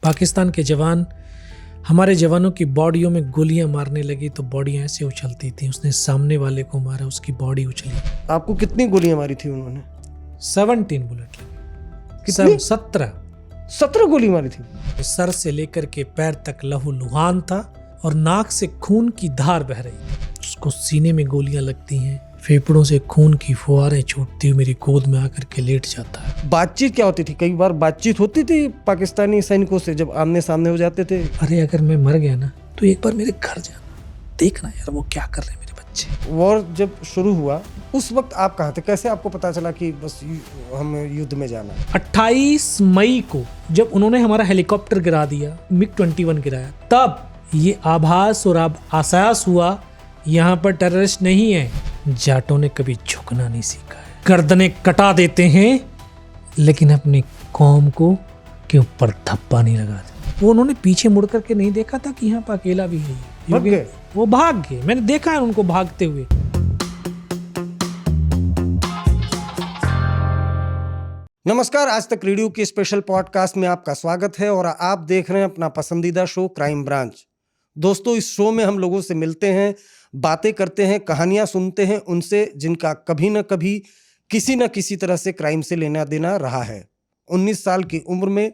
पाकिस्तान के जवान हमारे जवानों की बॉडियों में गोलियां मारने लगी तो बॉडियां ऐसे उछलती थी। उसने सामने वाले को मारा, उसकी बॉडी उछली। आपको कितनी गोलियां मारी थी उन्होंने? 17 बुलेट लगी। कितनी? 17 गोली मारी थी। सर से लेकर के पैर तक लहूलुहान था और नाक से खून की धार बह रही थी। उसको सीने में गोलियां लगती हैं, फेफड़ों से खून की फुहारें छूटती हुई मेरी गोद में आकर के लेट जाता है। बातचीत क्या होती थी? कई बार बातचीत होती थी पाकिस्तानी सैनिकों से जब आमने सामने हो जाते थे? अरे अगर मैं मर गया ना तो एक बार मेरे घर जाना, देखना यार वो क्या कर रहे हैं मेरे बच्चे। वॉर जब शुरू हुआ उस वक्त आप कहाँ थे? कैसे आपको पता चला कि बस हम युद्ध में जाना है? 28 मई को जब उन्होंने हमारा हेलीकॉप्टर गिरा दिया, MiG-21 गिराया, तब ये आभास और अब आसास हुआ यहाँ पर टेररिस्ट नहीं है। जाटों ने कभी झुकना नहीं सीखा है, गर्दनें कटा देते हैं लेकिन अपनी कौम को के ऊपर धब्बा नहीं लगाते। वो उन्होंने पीछे मुड़ करके नहीं देखा था कि यहाँ पर अकेला भी है। भाग गए? वो भाग गए, मैंने देखा है उनको भागते हुए। नमस्कार, आज तक रेडियो के स्पेशल पॉडकास्ट में आपका स्वागत है और आप देख रहे हैं अपना पसंदीदा शो क्राइम ब्रांच। दोस्तों, इस शो में हम लोगों से मिलते हैं, बातें करते हैं, कहानियां सुनते हैं उनसे जिनका कभी न कभी किसी न किसी तरह से क्राइम से लेना देना रहा है। 19 साल की उम्र में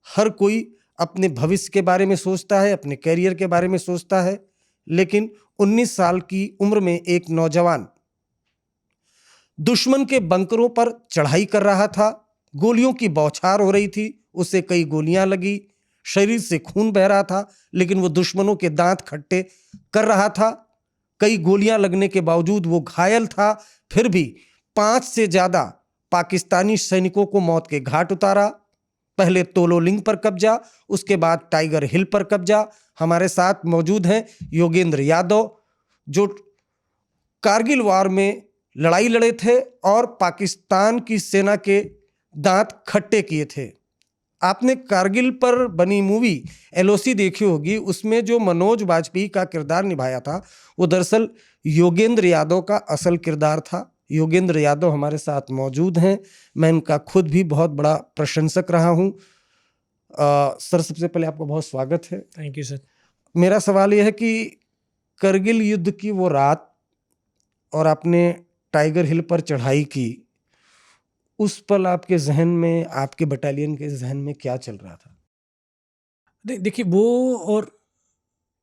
हर कोई अपने भविष्य के बारे में सोचता है, अपने कैरियर के बारे में सोचता है, लेकिन 19 साल की उम्र में एक नौजवान दुश्मन के बंकरों पर चढ़ाई कर रहा था। गोलियों की बौछार हो रही थी, उसे कई गोलियां लगी, शरीर से खून बह रहा था, लेकिन वो दुश्मनों के दांत खट्टे कर रहा था। कई गोलियां लगने के बावजूद वो घायल था, फिर भी 5 से ज्यादा पाकिस्तानी सैनिकों को मौत के घाट उतारा। पहले तोलोलिंग पर कब्जा, उसके बाद टाइगर हिल पर कब्जा। हमारे साथ मौजूद हैं योगेंद्र यादव, जो कारगिल वॉर में लड़ाई लड़े थे और पाकिस्तान की सेना के दांत खट्टे किए थे। आपने कारगिल पर बनी मूवी LOC देखी होगी, उसमें जो मनोज वाजपेयी का किरदार निभाया था वो दरअसल योगेंद्र यादव का असल किरदार था। योगेंद्र यादव हमारे साथ मौजूद हैं, मैं इनका खुद भी बहुत बड़ा प्रशंसक रहा हूं। सर, सबसे पहले आपका बहुत स्वागत है। Thank you sir. मेरा सवाल यह है कि करगिल युद्ध की वो रात और आपने टाइगर हिल पर चढ़ाई की, उस पल आपके जहन में, आपके बटालियन के जहन में क्या चल रहा था? देखिए, वो और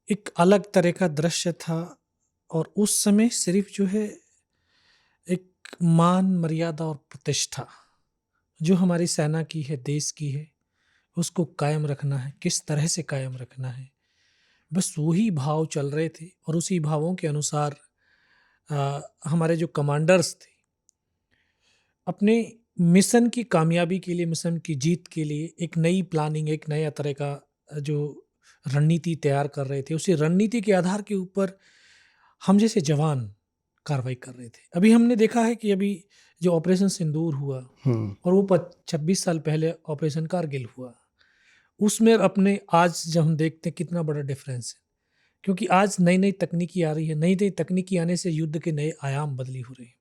एक अलग तरह का दृश्य था और उस समय सिर्फ जो है एक मान, मर्यादा और प्रतिष्ठा जो हमारी सेना की है, देश की है, उसको कायम रखना है। किस तरह से कायम रखना है, बस वही भाव चल रहे थे और उसी भावों के अनुसार हमारे जो कमांडर्स थे अपने मिशन की कामयाबी के लिए, मिशन की जीत के लिए एक नई प्लानिंग, एक नया तरह का जो रणनीति तैयार कर रहे थे। उसी रणनीति के आधार के ऊपर हम जैसे जवान कार्रवाई कर रहे थे। अभी हमने देखा है कि अभी जो ऑपरेशन सिंदूर हुआ और वो 26 साल पहले ऑपरेशन कारगिल हुआ, उसमें अपने आज जब हम देखते हैं कितना बड़ा डिफरेंस है, क्योंकि आज नई नई तकनीकी आ रही है। नई नई तकनीकी आने से युद्ध के नए आयाम बदली हो रहे हैं।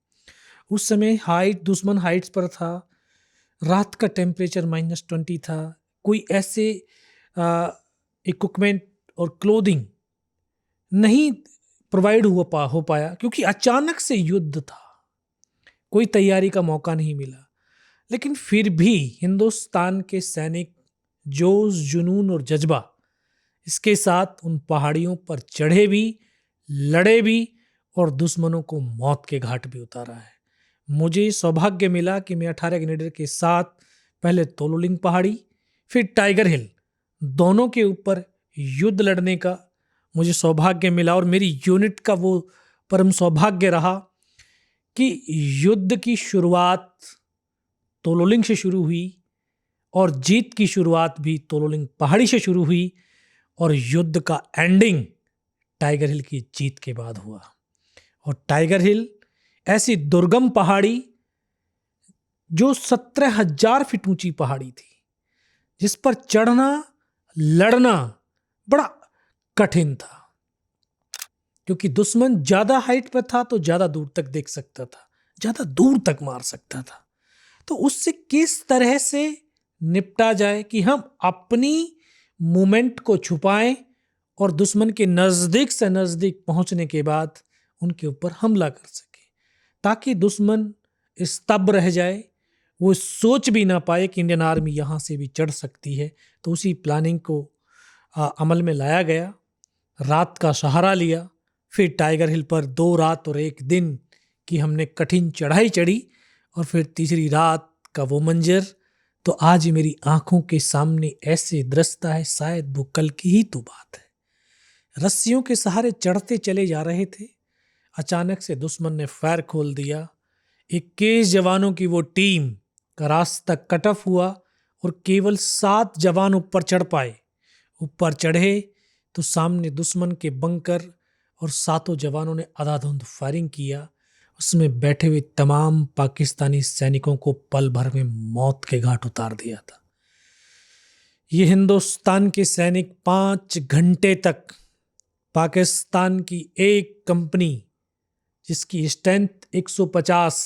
उस समय दुश्मन हाइट्स पर था, रात का टेम्परेचर -20 था, कोई ऐसे इक्विपमेंट और क्लोथिंग नहीं प्रोवाइड हो पाया क्योंकि अचानक से युद्ध था, कोई तैयारी का मौका नहीं मिला। लेकिन फिर भी हिंदुस्तान के सैनिक जोश, जुनून और जज्बा इसके साथ उन पहाड़ियों पर चढ़े भी, लड़े भी और दुश्मनों को मौत के घाट भी उतारा है। मुझे सौभाग्य मिला कि मैं 18 ग्रेनेडर के साथ पहले तोलोलिंग पहाड़ी फिर टाइगर हिल दोनों के ऊपर युद्ध लड़ने का मुझे सौभाग्य मिला और मेरी यूनिट का वो परम सौभाग्य रहा कि युद्ध की शुरुआत तोलोलिंग से शुरू हुई और जीत की शुरुआत भी तोलोलिंग पहाड़ी से शुरू हुई और युद्ध का एंडिंग टाइगर हिल की जीत के बाद हुआ। और टाइगर हिल ऐसी दुर्गम पहाड़ी जो 17,000 फीट ऊंची पहाड़ी थी, जिस पर चढ़ना, लड़ना बड़ा कठिन था, क्योंकि दुश्मन ज्यादा हाइट पर था तो ज्यादा दूर तक देख सकता था, ज्यादा दूर तक मार सकता था। तो उससे किस तरह से निपटा जाए कि हम अपनी मूवमेंट को छुपाएं और दुश्मन के नज़दीक से नज़दीक पहुंचने के बाद उनके ऊपर हमला कर सके, ताकि दुश्मन स्तब्ध रह जाए, वो सोच भी ना पाए कि इंडियन आर्मी यहाँ से भी चढ़ सकती है। तो उसी प्लानिंग को अमल में लाया गया। रात का सहारा लिया, फिर टाइगर हिल पर 2 रात और 1 दिन की हमने कठिन चढ़ाई चढ़ी, और फिर तीसरी रात का वो मंजर तो आज मेरी आंखों के सामने ऐसे दृश्यता है, शायद वो कल की ही तो बात है। रस्सियों के सहारे चढ़ते चले जा रहे थे, अचानक से दुश्मन ने फायर खोल दिया। 21 जवानों की वो टीम का रास्ता कट ऑफ हुआ और केवल 7 जवान ऊपर चढ़ पाए। ऊपर चढ़े तो सामने दुश्मन के बंकर और 7 जवानों ने आधाधुंध फायरिंग किया। उसमें बैठे हुए तमाम पाकिस्तानी सैनिकों को पल भर में मौत के घाट उतार दिया था। ये हिंदुस्तान के सैनिक 5 घंटे तक पाकिस्तान की एक कंपनी, जिसकी स्ट्रेंथ 150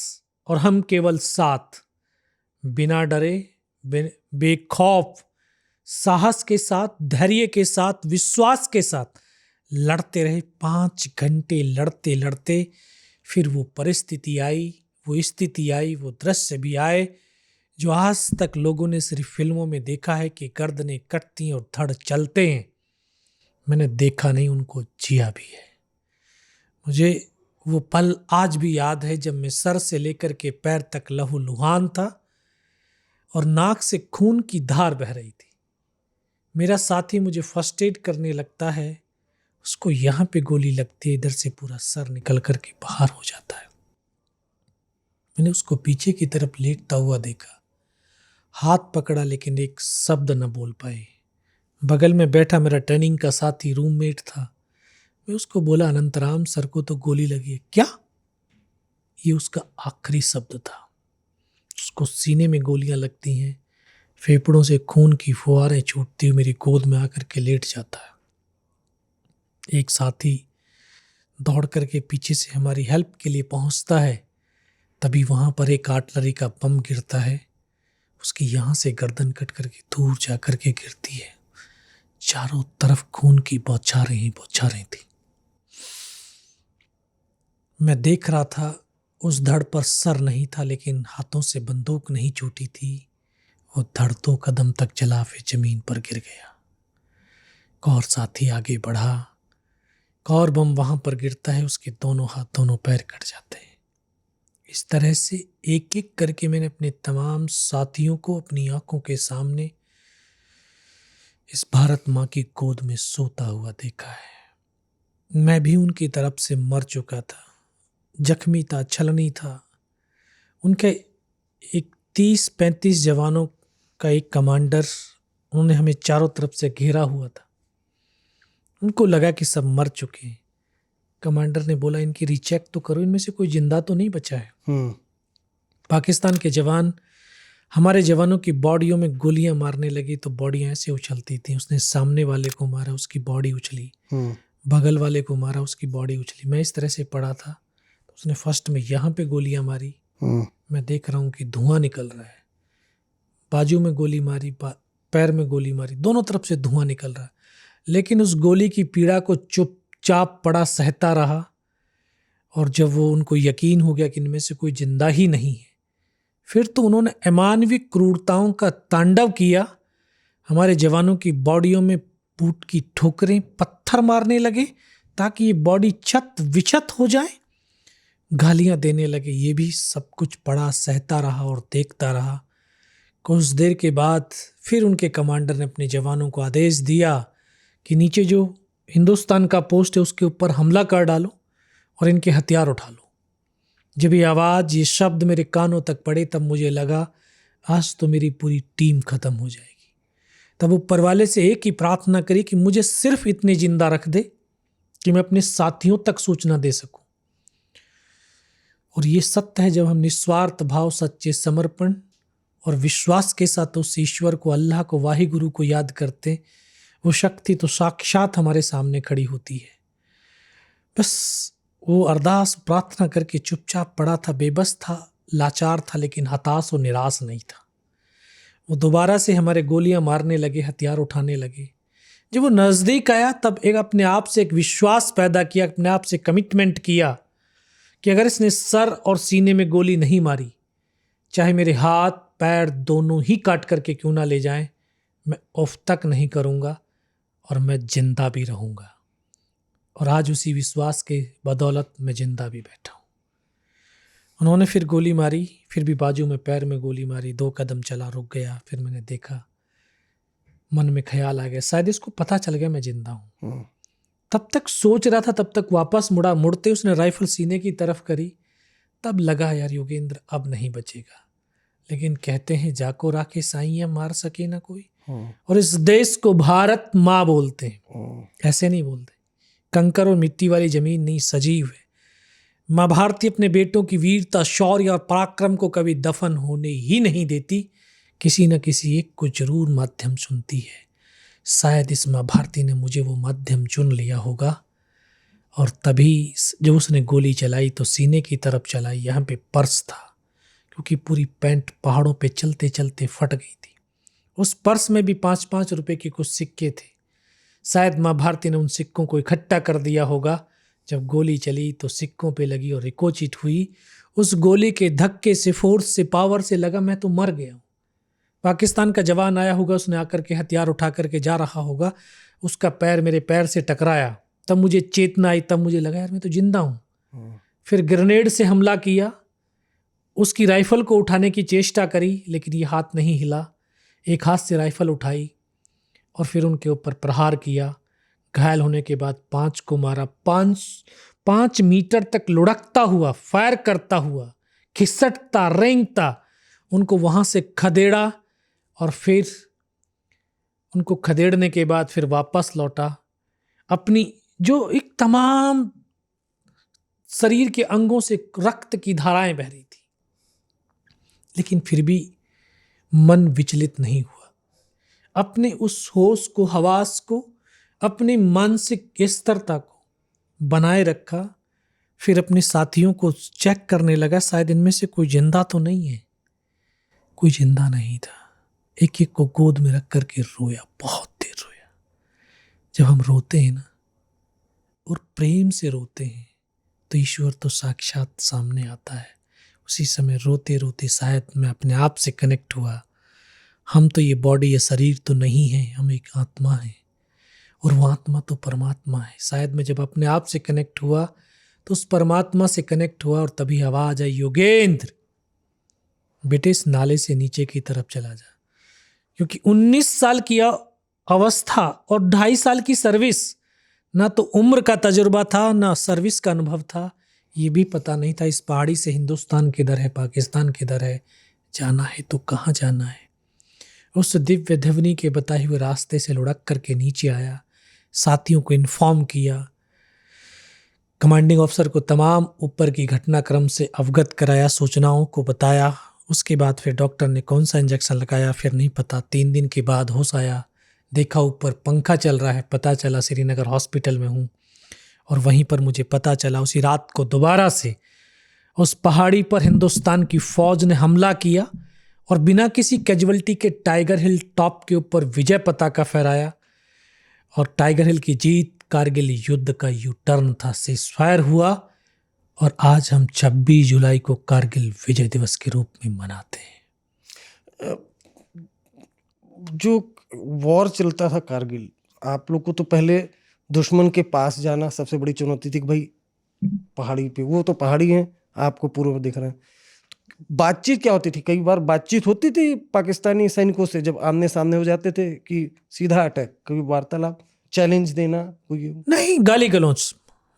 और हम केवल 7, बिना डरे, बेखौफ, साहस के साथ, धैर्य के साथ, विश्वास के साथ लड़ते रहे। 5 घंटे लड़ते लड़ते फिर वो परिस्थिति आई, वो स्थिति आई, वो दृश्य भी आए जो आज तक लोगों ने सिर्फ फिल्मों में देखा है कि गर्दनें कटती हैं और धड़ चलते हैं। मैंने देखा नहीं, उनको जिया भी है। मुझे वो पल आज भी याद है जब मैं सर से लेकर के पैर तक लहूलुहान था और नाक से खून की धार बह रही थी। मेरा साथी मुझे फर्स्ट एड करने लगता है, उसको यहाँ पे गोली लगती है, इधर से पूरा सर निकल कर के बाहर हो जाता है। मैंने उसको पीछे की तरफ लेटता हुआ देखा, हाथ पकड़ा लेकिन एक शब्द न बोल पाए। बगल में बैठा मेरा ट्रेनिंग का साथी रूममेट था। मैं उसको बोला, अनंतराम सर को तो गोली लगी है। क्या? ये उसका आखिरी शब्द था। उसको सीने में गोलियां लगती हैं, फेफड़ों से खून की फुहारें छूटती हुई मेरी गोद में आकर के लेट जाता है। एक साथी दौड़ करके पीछे से हमारी हेल्प के लिए पहुंचता है, तभी वहां पर एक आर्टिलरी का बम गिरता है। उसकी यहां से गर्दन कट करके दूर जा करके गिरती है। चारों तरफ खून की बौछारें थी। मैं देख रहा था, उस धड़ पर सर नहीं था, लेकिन हाथों से बंदूक नहीं छूटी थी। वो धड़ 2 कदम तक चला, फिर जमीन पर गिर गया। और साथी आगे बढ़ा, और बम वहां पर गिरता है, उसके दोनों हाथ दोनों पैर कट जाते हैं। इस तरह से एक एक करके मैंने अपने तमाम साथियों को अपनी आंखों के सामने इस भारत माँ की गोद में सोता हुआ देखा है। मैं भी उनकी तरफ से मर चुका था, जख्मी था, छलनी था। उनके एक 30-35 जवानों का एक कमांडर, उन्होंने हमें चारों तरफ से घेरा हुआ था। उनको लगा कि सब मर चुके हैं। कमांडर ने बोला, इनकी रीचेक तो करो, इनमें से कोई जिंदा तो नहीं बचा है। पाकिस्तान के जवान हमारे जवानों की बॉडियों में गोलियां मारने लगी तो बॉडियां ऐसे उछलती थी। उसने सामने वाले को मारा, उसकी बॉडी उछली, बगल वाले को मारा, उसकी बॉडी उछली। मैं इस तरह से पड़ा था, तो उसने फर्स्ट में यहाँ पे गोलियां मारी। मैं देख रहा हूँ कि धुआं निकल रहा है। बाजू में गोली मारी, पैर में गोली मारी, दोनों तरफ से धुआं निकल रहा है। लेकिन उस गोली की पीड़ा को चुपचाप पड़ा सहता रहा। और जब वो उनको यकीन हो गया कि इनमें से कोई जिंदा ही नहीं है, फिर तो उन्होंने अमानवीय क्रूरताओं का तांडव किया। हमारे जवानों की बॉडियों में बूट की ठोकरें, पत्थर मारने लगे ताकि ये बॉडी छत विछत हो जाए, गालियां देने लगे। ये भी सब कुछ पड़ा सहता रहा और देखता रहा। कुछ देर के बाद फिर उनके कमांडर ने अपने जवानों को आदेश दिया कि नीचे जो हिंदुस्तान का पोस्ट है उसके ऊपर हमला कर डालो और इनके हथियार उठा लो। जब ये आवाज़, ये शब्द मेरे कानों तक पड़े, तब मुझे लगा आज तो मेरी पूरी टीम खत्म हो जाएगी। तब ऊपर वाले से एक ही प्रार्थना करी कि मुझे सिर्फ इतने जिंदा रख दे कि मैं अपने साथियों तक सूचना दे सकूं। और ये सत्य है, जब हम निस्वार्थ भाव, सच्चे समर्पण और विश्वास के साथ उस ईश्वर को, अल्लाह को, वाहिगुरु को याद करते, वो शक्ति तो साक्षात हमारे सामने खड़ी होती है। बस वो अरदास प्रार्थना करके चुपचाप पड़ा था, बेबस था, लाचार था, लेकिन हताश और निराश नहीं था। वो दोबारा से हमारे गोलियां मारने लगे, हथियार उठाने लगे। जब वो नज़दीक आया तब एक अपने आप से एक विश्वास पैदा किया, अपने आप से कमिटमेंट किया कि अगर इसने सर और सीने में गोली नहीं मारी, चाहे मेरे हाथ पैर दोनों ही काट करके क्यों ना ले जाएं, मैं उफ तक नहीं करूँगा और मैं जिंदा भी रहूँगा। और आज उसी विश्वास के बदौलत मैं जिंदा भी बैठा हूँ। उन्होंने फिर गोली मारी, फिर भी बाजू में पैर में गोली मारी, 2 कदम चला, रुक गया। फिर मैंने देखा, मन में ख्याल आ गया शायद इसको पता चल गया मैं जिंदा हूँ। तब तक सोच रहा था, तब तक वापस मुड़ा। मुड़ते उसने राइफल सीने की तरफ करी, तब लगा यार योगेंद्र अब नहीं बचेगा। लेकिन कहते हैं जाको राखे साईं मार सके ना कोई। और इस देश को भारत माँ बोलते हैं, ऐसे नहीं बोलते। कंकर और मिट्टी वाली जमीन नहीं, सजीव है। माँ भारती अपने बेटों की वीरता, शौर्य और पराक्रम को कभी दफन होने ही नहीं देती। किसी न किसी एक को जरूर माध्यम चुनती है। शायद इस माँ भारती ने मुझे वो माध्यम चुन लिया होगा। और तभी जब उसने गोली चलाई तो सीने की तरफ चलाई, यहाँ पे पर्स था, क्योंकि पूरी पैंट पहाड़ों पे चलते चलते फट गई थी। उस पर्स में भी 5-5 रुपए के कुछ सिक्के थे। शायद माँ भारती ने उन सिक्कों को इकट्ठा कर दिया होगा। जब गोली चली तो सिक्कों पे लगी और रिकोचिट हुई। उस गोली के धक्के से, फोर्स से, पावर से लगा मैं तो मर गया हूँ। पाकिस्तान का जवान आया होगा, उसने आकर के हथियार उठा करके जा रहा होगा, उसका पैर मेरे पैर से टकराया, तब मुझे चेतना आई, तब मुझे लगा यार मैं तो जिंदा हूँ। फिर ग्रेनेड से हमला किया, उसकी राइफल को उठाने की चेष्टा करी, लेकिन ये हाथ नहीं हिला। एक हाथ से राइफल उठाई और फिर उनके ऊपर प्रहार किया। घायल होने के बाद 5 को मारा। 5 मीटर तक लुढ़कता हुआ, फायर करता हुआ, खिसकता, रेंगता उनको वहां से खदेड़ा। और फिर उनको खदेड़ने के बाद फिर वापस लौटा। अपनी जो एक तमाम शरीर के अंगों से रक्त की धाराएं बह रही थी, लेकिन फिर भी मन विचलित नहीं हुआ। अपने उस होश को, हवास को, अपनी मानसिक स्थिरता को बनाए रखा। फिर अपने साथियों को चेक करने लगा, शायद इनमें से कोई जिंदा तो नहीं है। कोई जिंदा नहीं था। एक एक को गोद में रख करके रोया, बहुत देर रोया। जब हम रोते हैं ना और प्रेम से रोते हैं तो ईश्वर तो साक्षात सामने आता है। उसी समय रोते रोते शायद मैं अपने आप से कनेक्ट हुआ। हम तो ये बॉडी, ये शरीर तो नहीं है, हम एक आत्मा है और वो आत्मा तो परमात्मा है। शायद मैं जब अपने आप से कनेक्ट हुआ तो उस परमात्मा से कनेक्ट हुआ और तभी आवाज आई, योगेंद्र बेटे इस नाले से नीचे की तरफ चला जा। क्योंकि 19 साल की अवस्था और 2.5 साल की सर्विस, ना तो उम्र का तजुर्बा था, ना सर्विस का अनुभव था। ये भी पता नहीं था इस पहाड़ी से हिंदुस्तान किधर है, पाकिस्तान किधर है, जाना है तो कहाँ जाना है। उस दिव्य ध्वनि के बताए हुए रास्ते से लुढ़क करके नीचे आया। साथियों को इन्फॉर्म किया, कमांडिंग ऑफिसर को तमाम ऊपर की घटनाक्रम से अवगत कराया, सूचनाओं को बताया। उसके बाद फिर डॉक्टर ने कौन सा इंजेक्शन लगाया फिर नहीं पता। 3 दिन के बाद होश आया, देखा ऊपर पंखा चल रहा है, पता चला श्रीनगर हॉस्पिटल में हूँ। और वहीं पर मुझे पता चला उसी रात को दोबारा से उस पहाड़ी पर हिंदुस्तान की फौज ने हमला किया और बिना किसी कैजुअल्टी के टाइगर हिल टॉप के ऊपर विजय पताका फहराया। और टाइगर हिल की जीत कारगिल युद्ध का यू टर्न था, सीज़फायर हुआ। और आज हम 26 जुलाई को कारगिल विजय दिवस के रूप में मनाते हैं। जो वॉर चलता था कारगिल, आप लोग को तो पहले दुश्मन के पास जाना सबसे बड़ी चुनौती थी कि भाई पहाड़ी पे, वो तो पहाड़ी हैं, आपको पूर्व में दिख रहे हैं। बातचीत क्या होती थी? कई बार बातचीत होती थी पाकिस्तानी सैनिकों से जब आमने सामने हो जाते थे कि सीधा अटैक, कभी वार्तालाप, चैलेंज देना? कोई नहीं, गाली गलौच।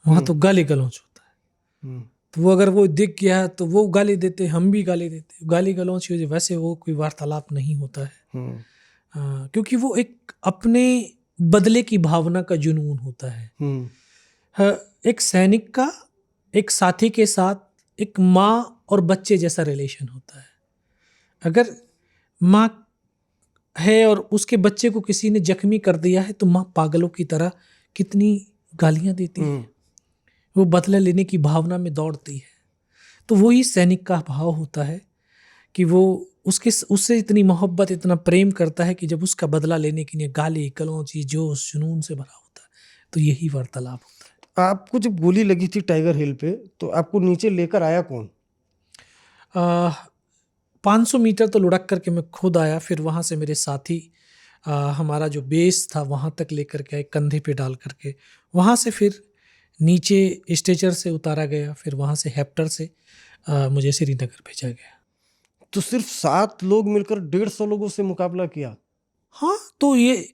वहाँ तो गाली गलौच होता है। तो वो अगर वो दिख गया तो वो गाली देते, हम भी गाली देते, गाली गलौच। वैसे वो कोई वार्तालाप नहीं होता है। क्योंकि वो एक अपने बदले की भावना का जुनून होता है। एक सैनिक का एक साथी के साथ एक माँ और बच्चे जैसा रिलेशन होता है। अगर माँ है और उसके बच्चे को किसी ने जख्मी कर दिया है तो माँ पागलों की तरह कितनी गालियां देती है, वो बदला लेने की भावना में दौड़ती है। तो वही सैनिक का भाव होता है कि वो उससे इतनी मोहब्बत, इतना प्रेम करता है कि जब उसका बदला लेने के लिए गाली गलौची जोश जुनून से भरा होता है, तो यही वार्तालाप होता है। आपको जब गोली लगी थी टाइगर हिल पे, तो आपको नीचे लेकर आया कौन? 500 मीटर तो लुढ़क करके मैं खुद आया, फिर वहाँ से मेरे साथी हमारा जो बेस था वहाँ तक लेकर के आए, कंधे पे डाल करके। वहाँ से फिर नीचे स्ट्रेचर से उतारा गया, फिर वहाँ से हेप्टर से मुझे श्रीनगर भेजा गया। तो सिर्फ 7 लोग मिलकर 150 लोगों से मुकाबला किया? हाँ, तो ये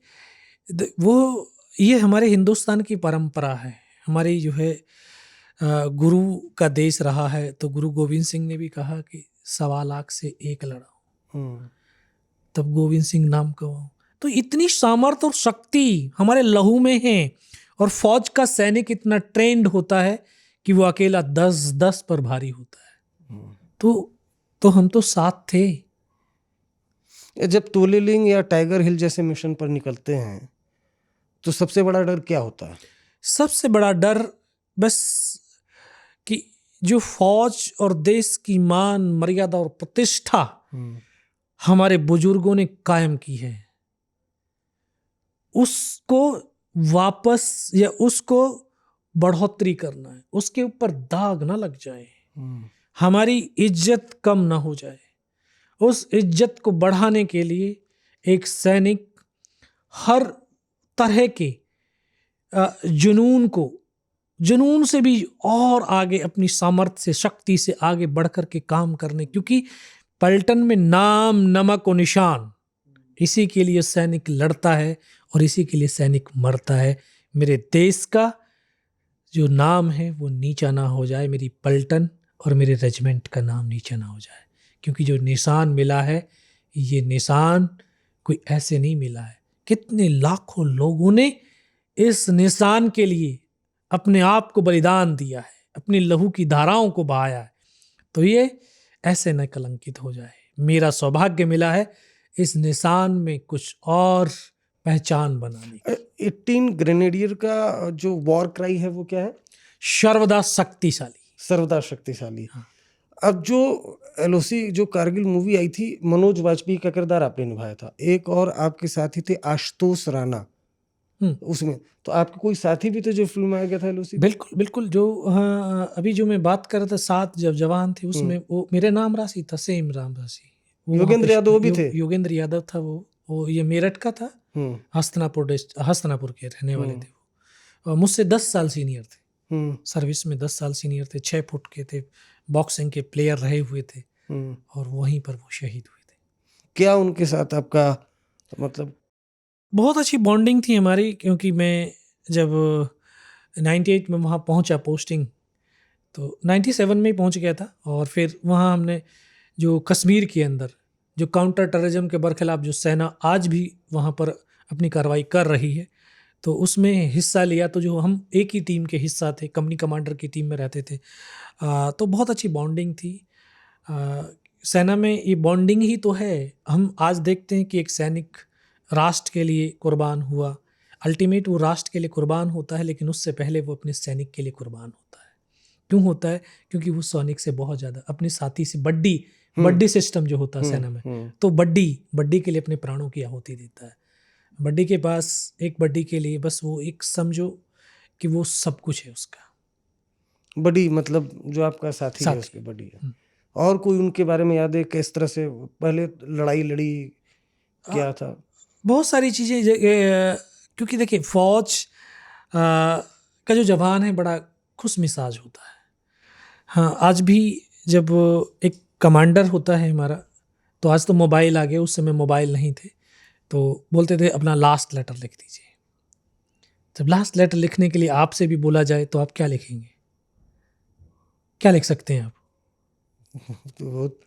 हमारे हिंदुस्तान की परंपरा है। हमारी जो है गुरु का देश रहा है, तो गुरु गोविंद सिंह ने भी कहा कि 1.25 लाख से एक लड़ाओ, तब गोविंद सिंह नाम कहो। तो इतनी सामर्थ्य और शक्ति हमारे लहू में है, और फौज का सैनिक इतना ट्रेंड होता है कि वो अकेला 10 पर भारी होता है। तो हम तो साथ थे। जब तोलेलिंग या टाइगर हिल जैसे मिशन पर निकलते हैं, तो सबसे बड़ा डर क्या होता है? सबसे बड़ा डर बस कि जो फौज और देश की मान मर्यादा और प्रतिष्ठा हमारे बुजुर्गों ने कायम की है, उसको वापस या उसको बढ़ोतरी करना है, उसके ऊपर दाग ना लग जाए, हमारी इज्जत कम ना हो जाए। उस इज्जत को बढ़ाने के लिए एक सैनिक हर तरह के जुनून से भी और आगे अपनी सामर्थ्य से, शक्ति से आगे बढ़ कर के काम करने, क्योंकि पलटन में नाम नमक और निशान, इसी के लिए सैनिक लड़ता है और इसी के लिए सैनिक मरता है। मेरे देश का जो नाम है वो नीचा ना हो जाए, मेरी पलटन और मेरे रेजिमेंट का नाम नीचा ना हो जाए, क्योंकि जो निशान मिला है, ये निशान कोई ऐसे नहीं मिला है। कितने लाखों लोगों ने इस निशान के लिए अपने आप को बलिदान दिया है, अपनी लहू की धाराओं को बहाया है, तो ये ऐसे न कलंकित हो जाए। मेरा सौभाग्य मिला है इस निशान में कुछ और पहचान बनाने की। 18 ग्रेनेडियर का जो वॉर क्राई है वो क्या है? सर्वदा शक्तिशाली। सर्वदा शक्तिशाली। हाँ। अब जो एलओसी, जो कारगिल मूवी आई थी, मनोज वाजपेयी का किरदार आपने निभाया था, एक और आपके साथी थे आशुतोष राणा उसमें, तो आपके कोई साथी भी थे जो फिल्म में आ गया था एलओसी? बिल्कुल बिल्कुल। जो अभी जो मैं बात कर रहा था, 7 जब जवान थे, उसमें वो मेरे नाम राशि था, सेम राम राशि। योगेंद्र यादव वो भी थे? योगेंद्र यादव था वो ये मेरठ का था, हस्तिनापुर के रहने वाले थे वो, और मुझसे 10 साल सीनियर थे, सर्विस में 10 साल सीनियर थे, 6 फुट के थे, बॉक्सिंग के प्लेयर रहे हुए थे, और वहीं पर वो शहीद हुए थे। क्या उनके साथ आपका मतलब? बहुत अच्छी बॉन्डिंग थी हमारी, क्योंकि मैं जब 98 में वहाँ पहुँचा पोस्टिंग, तो 97 में ही पहुँच गया था, और फिर वहाँ हमने जो कश्मीर के अंदर जो काउंटर टेररिज्म के बरखिलाफ जो सेना आज भी वहाँ पर अपनी कार्रवाई कर रही है, तो उसमें हिस्सा लिया। तो जो हम एक ही टीम के हिस्सा थे, कंपनी कमांडर की टीम में रहते थे, तो बहुत अच्छी बॉन्डिंग थी। सेना में ये बॉन्डिंग ही तो है। हम आज देखते हैं कि एक सैनिक राष्ट्र के लिए कुर्बान हुआ, अल्टीमेट वो राष्ट्र के लिए कुर्बान होता है, लेकिन उससे पहले वो अपने सैनिक के लिए कुर्बान होता है। क्यों होता है? क्योंकि वो सैनिक से बहुत ज़्यादा, अपने साथी से बड्डी सिस्टम जो होता है सेना में, तो बड्डी के लिए अपने प्राणों की आहुति देता है। बड्डी के पास एक बड्डी के लिए बस वो एक समझो कि वो सब कुछ है उसका। बड़ी मतलब जो आपका साथी है उसके बड़ी है। और कोई उनके बारे में याद है, किस तरह से पहले लड़ाई लड़ी, क्या था? बहुत सारी चीज़ें, क्योंकि देखिए फौज का जो जवान है बड़ा खुश मिजाज होता है। हाँ, आज भी जब एक कमांडर होता है हमारा, तो आज तो मोबाइल आ गए, उस समय मोबाइल नहीं थे, तो बोलते थे अपना लास्ट लेटर लिख दीजिए। जब लास्ट लेटर लिखने के लिए आपसे भी बोला जाए तो आप क्या लिखेंगे? क्या लिख सकते हैं आप? तो बहुत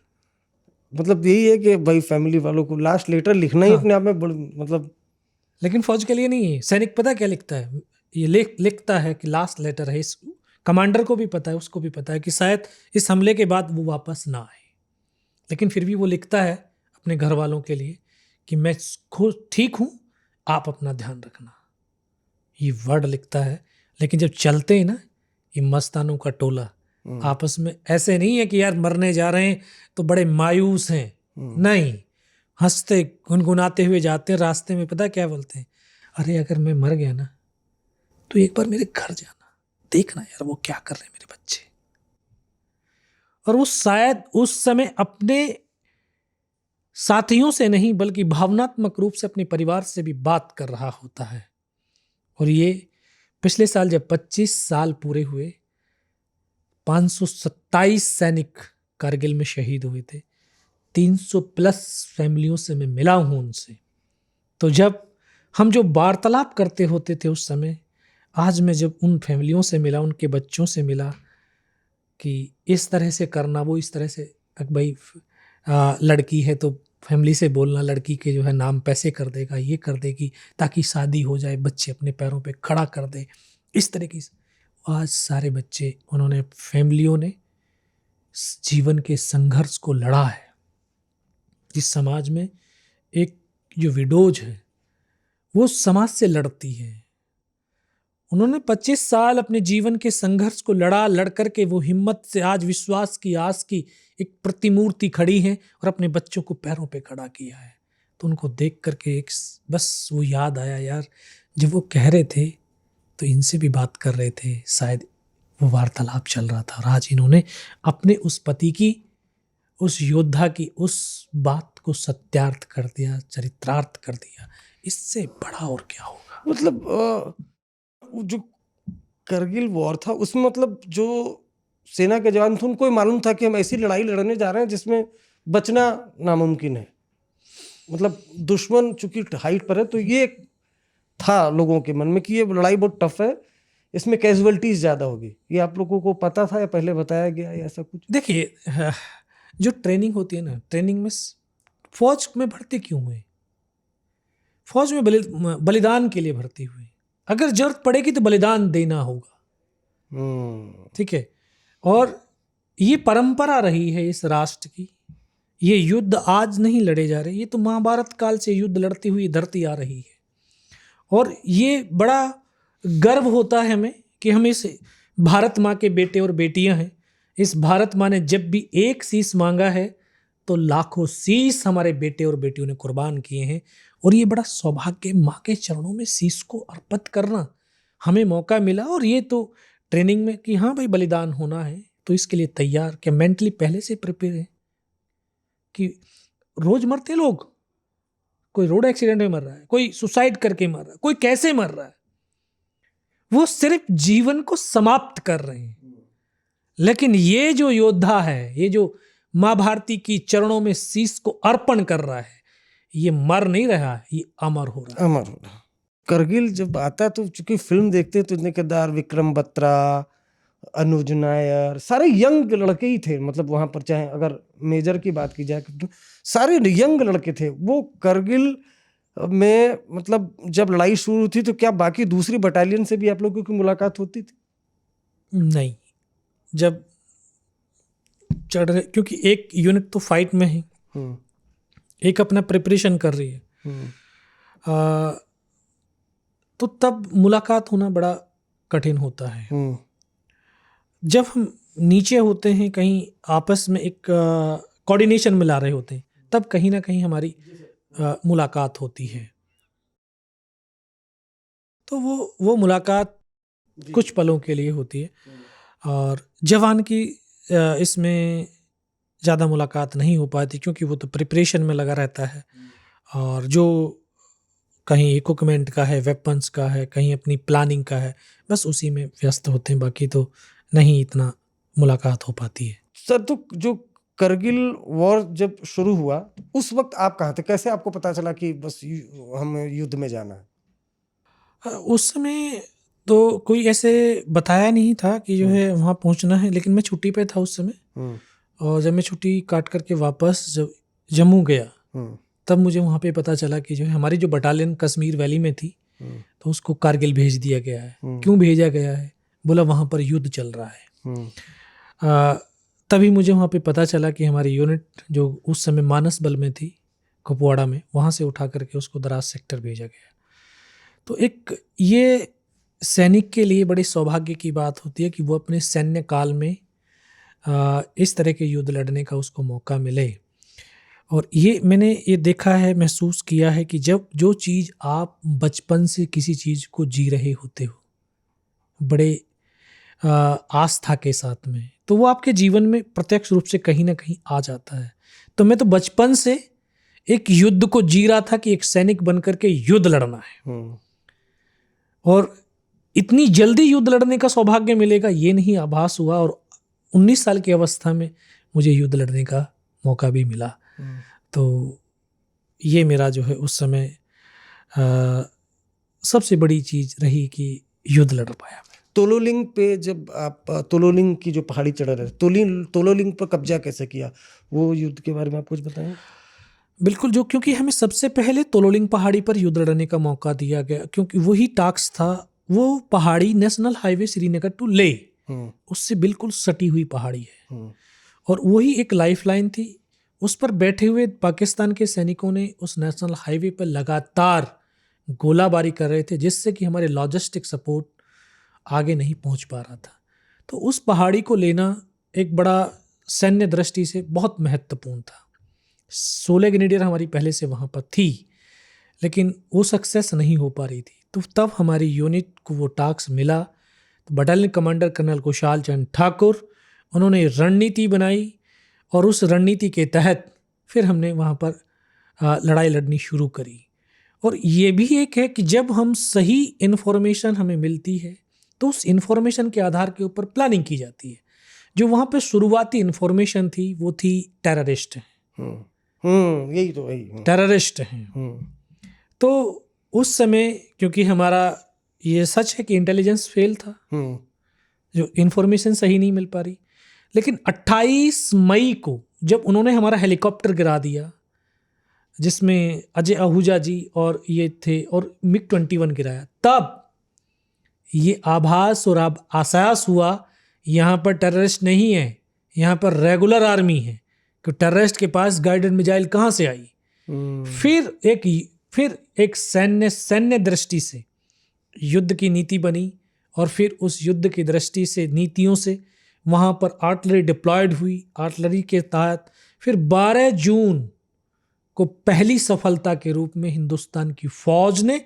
मतलब यही है कि भाई फैमिली वालों को लास्ट लेटर लिखना ही अपने आप में मतलब। लेकिन फौज के लिए नहीं है। सैनिक पता क्या लिखता है? ये लिखता है कि लास्ट लेटर है। इस कमांडर को भी पता है, उसको भी पता है कि शायद इस हमले के बाद वो वापस ना आए, लेकिन फिर भी वो लिखता है अपने घर वालों के लिए कि मैं खुद ठीक हूँ, आप अपना ध्यान रखना। ये वर्ड लिखता है। लेकिन जब चलते हैं ना ये मस्तानों का टोला आपस में, ऐसे नहीं है कि यार मरने जा रहे हैं तो बड़े मायूस हैं, नहीं, हंसते गुनगुनाते हुए जाते हैं, रास्ते में पता क्या बोलते हैं, अरे अगर मैं मर गया ना तो एक बार मेरे घर जाना, देखना यार वो क्या कर रहे हैं मेरे बच्चे। और वो शायद उस समय अपने साथियों से नहीं बल्कि भावनात्मक रूप से अपने परिवार से भी बात कर रहा होता है। और ये पिछले साल जब 25 साल पूरे हुए, 527 सैनिक कारगिल में शहीद हुए थे, 300 प्लस फैमिलियों से मैं मिला हूं उनसे। तो जब हम जो वार्तालाप करते होते थे उस समय, आज मैं जब उन फैमिलियों से मिला, उनके बच्चों से मिला कि इस तरह से करना, वो इस तरह से, भाई लड़की है तो फैमिली से बोलना, लड़की के जो है नाम पैसे कर देगा, ये कर देगी ताकि शादी हो जाए, बच्चे अपने पैरों पे खड़ा कर दे, इस तरह की। आज सारे बच्चे, उन्होंने, फैमिलियों ने जीवन के संघर्ष को लड़ा है। जिस समाज में एक जो विडोज है वो समाज से लड़ती है, उन्होंने 25 साल अपने जीवन के संघर्ष को लड़ा, लड़ करके वो हिम्मत से आज विश्वास की, आस की एक प्रतिमूर्ति खड़ी है और अपने बच्चों को पैरों पे खड़ा किया है। तो उनको देख करके एक बस वो याद आया यार, जब वो कह रहे थे तो इनसे भी बात कर रहे थे, शायद वो वार्तालाप चल रहा था। और आज इन्होंने अपने उस पति की, उस योद्धा की उस बात को सत्यार्थ कर दिया, चरित्रार्थ कर दिया। इससे बड़ा और क्या होगा। मतलब जो करगिल वॉर था उसमें, मतलब जो सेना के जवान थे उनको मालूम था कि हम ऐसी लड़ाई लड़ने जा रहे हैं जिसमें बचना नामुमकिन है। मतलब दुश्मन चूंकि हाइट पर है, तो ये था लोगों के मन में कि ये लड़ाई बहुत टफ है, इसमें कैजुअलिटीज ज्यादा होगी। ये आप लोगों को पता था या पहले बताया गया या ऐसा कुछ? देखिए, जो ट्रेनिंग होती है ना, ट्रेनिंग में फौज में भर्ती क्यों हुए? फौज में बलिदान के लिए भर्ती हुए। अगर जरूरत पड़ेगी तो बलिदान देना होगा, ठीक है। और ये परंपरा रही है इस राष्ट्र की। ये युद्ध आज नहीं लड़े जा रहे, ये तो महाभारत काल से युद्ध लड़ती हुई धरती आ रही है। और ये बड़ा गर्व होता है हमें कि हम इस भारत माँ के बेटे और बेटियां हैं। इस भारत माँ ने जब भी एक शीश मांगा है तो लाखों शीश हमारे बेटे और बेटियों ने कुर्बान किए हैं। और ये बड़ा सौभाग्य, माँ के चरणों में शीश को अर्पित करना हमें मौका मिला। और ये तो ट्रेनिंग में कि हाँ भाई बलिदान होना है, तो इसके लिए तैयार, क्या मेंटली पहले से प्रिपेयर है। कि रोज मरते लोग, कोई रोड एक्सीडेंट में मर रहा है, कोई सुसाइड करके मर रहा है, कोई कैसे मर रहा है, वो सिर्फ जीवन को समाप्त कर रहे हैं। लेकिन ये जो योद्धा है, ये जो माँ भारती की चरणों में शीश को अर्पण कर रहा है, ये मर नहीं रहा, ये अमर हो रहा है। अमर हो रहा। करगिल जब आता है तो चूंकि फिल्म देखते हैं तो इतने केदार, विक्रम बत्रा, अनुज नायर, सारे यंग लड़के ही थे। मतलब वहां पर चाहे अगर मेजर की बात की जाए तो सारे यंग लड़के थे। वो करगिल में मतलब जब लड़ाई शुरू थी तो क्या बाकी दूसरी बटालियन से भी आप लोगों की मुलाकात होती थी? नहीं, जब चढ़ रहे, क्योंकि एक यूनिट तो फाइट में है, एक अपना प्रिपरेशन कर रही है, तो तब मुलाकात होना बड़ा कठिन होता है। जब हम नीचे होते हैं, कहीं आपस में एक कोऑर्डिनेशन मिला रहे होते हैं, तब कहीं ना कहीं हमारी मुलाकात होती है। तो वो मुलाकात कुछ पलों के लिए होती है। और जवान की इसमें ज़्यादा मुलाकात नहीं हो पाती, क्योंकि वो तो प्रिपरेशन में लगा रहता है। और जो कहीं इक्विपमेंट का है, वेपन्स का है, कहीं अपनी प्लानिंग का है, बस उसी में व्यस्त होते हैं, बाकी तो नहीं इतना मुलाकात हो पाती है। सर, तो जो करगिल वॉर जब शुरू हुआ उस वक्त आप कहाँ थे? कैसे आपको पता चला कि बस हमें युद्ध में जाना है? उस समय तो कोई ऐसे बताया नहीं था कि जो है वहाँ पहुँचना है, लेकिन मैं छुट्टी पे था उस समय। और जब मैं छुट्टी काट करके वापस जब जम्मू गया, तब मुझे वहाँ पे पता चला कि जो है हमारी जो बटालियन कश्मीर वैली में थी, तो उसको कारगिल भेज दिया गया है। क्यों भेजा गया है? बोला वहाँ पर युद्ध चल रहा है। तभी मुझे वहाँ पे पता चला कि हमारी यूनिट जो उस समय मानस बल में थी, कुपवाड़ा में, वहाँ से उठा करके उसको द्रास सेक्टर भेजा गया। तो एक ये सैनिक के लिए बड़े सौभाग्य की बात होती है कि वो अपने सैन्य काल में इस तरह के युद्ध लड़ने का उसको मौका मिले। और ये मैंने ये देखा है, महसूस किया है कि जब जो चीज़ आप बचपन से किसी चीज़ को जी रहे होते हो बड़े आस्था के साथ में, तो वो आपके जीवन में प्रत्यक्ष रूप से कहीं ना कहीं आ जाता है। तो मैं तो बचपन से एक युद्ध को जी रहा था कि एक सैनिक बनकर के युद्ध लड़ना है, और इतनी जल्दी युद्ध लड़ने का सौभाग्य मिलेगा ये नहीं आभास हुआ, और 19 साल की अवस्था में मुझे युद्ध लड़ने का मौका भी मिला। तो ये मेरा जो है उस समय सबसे बड़ी चीज रही कि युद्ध लड़ पाया। तोलोलिंग पे जब आप तोलोलिंग की जो पहाड़ी चढ़ रहे तोलोलिंग पर कब्जा कैसे किया, वो युद्ध के बारे में आप कुछ बताएं। बिल्कुल, जो क्योंकि हमें सबसे पहले तोलोलिंग पहाड़ी पर युद्ध लड़ने का मौका दिया गया, क्योंकि वही टास्क था। वो पहाड़ी नेशनल हाईवे श्रीनगर टू ले, उससे बिल्कुल सटी हुई पहाड़ी है, और वही एक लाइफलाइन थी। उस पर बैठे हुए पाकिस्तान के सैनिकों ने उस नेशनल हाईवे पर लगातार गोलाबारी कर रहे थे, जिससे कि हमारे लॉजिस्टिक सपोर्ट आगे नहीं पहुंच पा रहा था। तो उस पहाड़ी को लेना एक बड़ा सैन्य दृष्टि से बहुत महत्वपूर्ण था। 16 ग्रेनेडियर हमारी पहले से वहाँ पर थी, लेकिन वो सक्सेस नहीं हो पा रही थी। तो तब हमारी यूनिट को वो टास्क मिला। तो battalion commander colonel Kushal Chand Thakur, उन्होंने रणनीति बनाई, और उस रणनीति के तहत फिर हमने वहाँ पर लड़ाई लड़नी शुरू करी। और ये भी एक है कि जब हम सही इन्फॉर्मेशन हमें मिलती है तो उस इन्फॉर्मेशन के आधार के ऊपर प्लानिंग की जाती है। जो वहाँ पे शुरुआती इन्फॉर्मेशन थी वो थी टेररिस्ट हैं, यही तो वही टेररिस्ट हैं। तो उस समय क्योंकि हमारा ये सच है कि इंटेलिजेंस फेल था, जो इन्फॉर्मेशन सही नहीं मिल पा रही। लेकिन 28 मई को जब उन्होंने हमारा हेलीकॉप्टर गिरा दिया, जिसमें अजय आहूजा जी और ये थे, और मिग 21 गिराया, तब ये आभास और आसास हुआ यहाँ पर टेररिस्ट नहीं है, यहाँ पर रेगुलर आर्मी है। कि टेररिस्ट के पास गाइडेड मिसाइल कहाँ से आई। फिर एक सैन्य दृष्टि से युद्ध की नीति बनी, और फिर उस युद्ध की दृष्टि से नीतियों से वहाँ पर आर्टिलरी डिप्लॉयड हुई। आर्टिलरी के तहत फिर 12 जून को पहली सफलता के रूप में हिंदुस्तान की फौज ने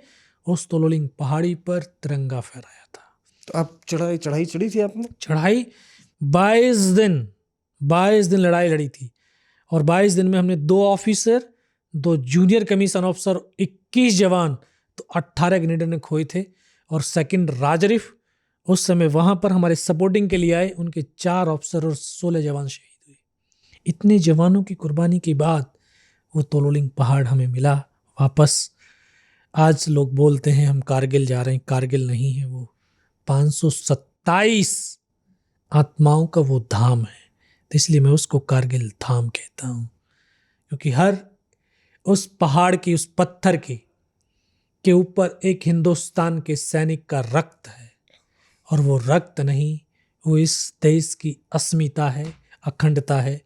उस तोलोलिंग पहाड़ी पर तिरंगा फहराया था। तो आप चढ़ाई चढ़ी थी आपने? चढ़ाई 22 दिन लड़ाई लड़ी थी, और 22 दिन में हमने 2 ऑफिसर, 2 जूनियर कमीशन ऑफिसर, 21 जवान, तो 18 ग्रेनेडियर ने खोए थे। और सेकंड राजरिफ उस समय वहाँ पर हमारे सपोर्टिंग के लिए आए, उनके 4 ऑफिसर और 16 जवान शहीद हुए। इतने जवानों की कुर्बानी के बाद वो तोलोलिंग पहाड़ हमें मिला वापस। आज लोग बोलते हैं हम कारगिल जा रहे हैं, कारगिल नहीं है, वो 527 आत्माओं का वो धाम है। तो इसलिए मैं उसको कारगिल धाम कहता हूँ, क्योंकि हर उस पहाड़ की, उस पत्थर के ऊपर एक हिंदुस्तान के सैनिक का रक्त है, और वो रक्त नहीं, वो इस देश की अस्मिता है, अखंडता है,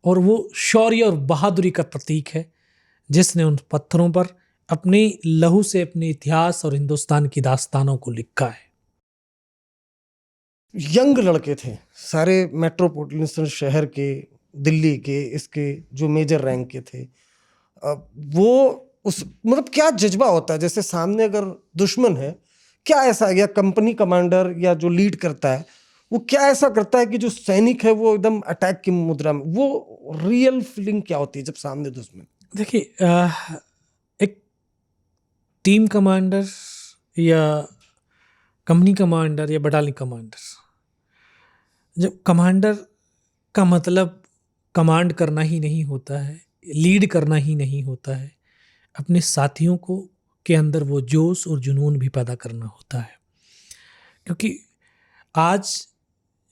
और वो शौर्य और बहादुरी का प्रतीक है, जिसने उन पत्थरों पर अपने लहू से अपने इतिहास और हिंदुस्तान की दास्तानों को लिखा है। यंग लड़के थे सारे, मेट्रोपॉलिटन शहर के, दिल्ली के, इसके जो मेजर रैंक के थे। वो उस मतलब क्या जज्बा होता है, जैसे सामने अगर दुश्मन है, क्या ऐसा, या कंपनी कमांडर या जो लीड करता है वो क्या ऐसा करता है कि जो सैनिक है वो एकदम अटैक की मुद्रा में, वो रियल फीलिंग क्या होती है जब सामने दुश्मन? देखिए, एक टीम कमांडर या कंपनी कमांडर या बटालियन कमांडर, जब कमांडर का मतलब कमांड करना ही नहीं होता है, लीड करना ही नहीं होता है, अपने साथियों को के अंदर वो जोश और जुनून भी पैदा करना होता है। क्योंकि आज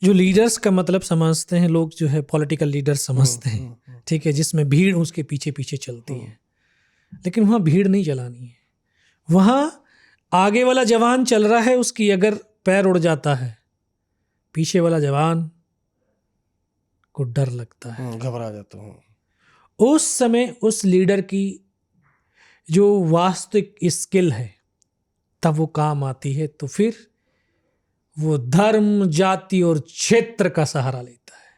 जो लीडर्स का मतलब समझते हैं लोग, जो है पॉलिटिकल लीडर समझते हैं, ठीक है, जिसमें भीड़ उसके पीछे पीछे चलती है। लेकिन वहाँ भीड़ नहीं चलानी है, वहाँ आगे वाला जवान चल रहा है, उसकी अगर पैर उड़ जाता है, पीछे वाला जवान को डर लगता है, घबरा जाता हूँ। उस समय उस लीडर की जो वास्तविक स्किल है तब वो काम आती है। तो फिर वो धर्म, जाति और क्षेत्र का सहारा लेता है।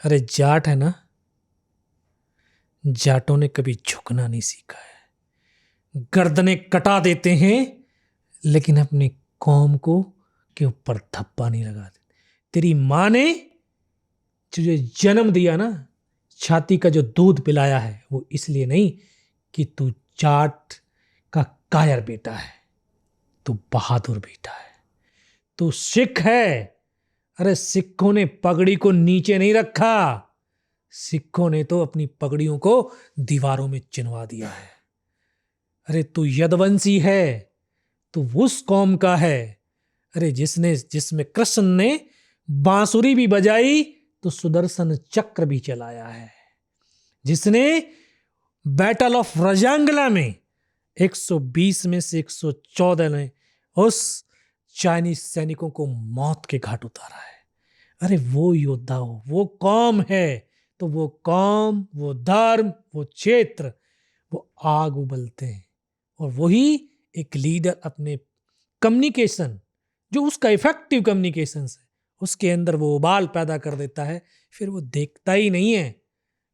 अरे जाट है ना, जाटों ने कभी झुकना नहीं सीखा है। गर्दनें कटा देते हैं लेकिन अपनी कौम को के ऊपर धब्बा नहीं लगाते। तेरी माँ ने तुझे जन्म दिया ना, छाती का जो दूध पिलाया है वो इसलिए नहीं कि तू जाट का कायर बेटा है, तू बहादुर बेटा है, तू सिख है। अरे सिखों ने पगड़ी को नीचे नहीं रखा, सिखों ने तो अपनी पगड़ियों को दीवारों में चिनवा दिया है। अरे तू यदुवंशी है, तू उस कौम का है, अरे जिसमें कृष्ण ने बांसुरी भी बजाई तो सुदर्शन चक्र भी चलाया है, जिसने बैटल ऑफ रजांगला में 120 में से 114 ने उस चाइनीज सैनिकों को मौत के घाट उतारा है। अरे वो योद्धा हो, वो कौम है, तो वो कौम, वो धर्म, वो क्षेत्र, वो आग उबलते हैं। और वही एक लीडर अपने कम्युनिकेशन, जो उसका इफेक्टिव कम्युनिकेशन है, उसके अंदर वो उबाल पैदा कर देता है। फिर वो देखता ही नहीं है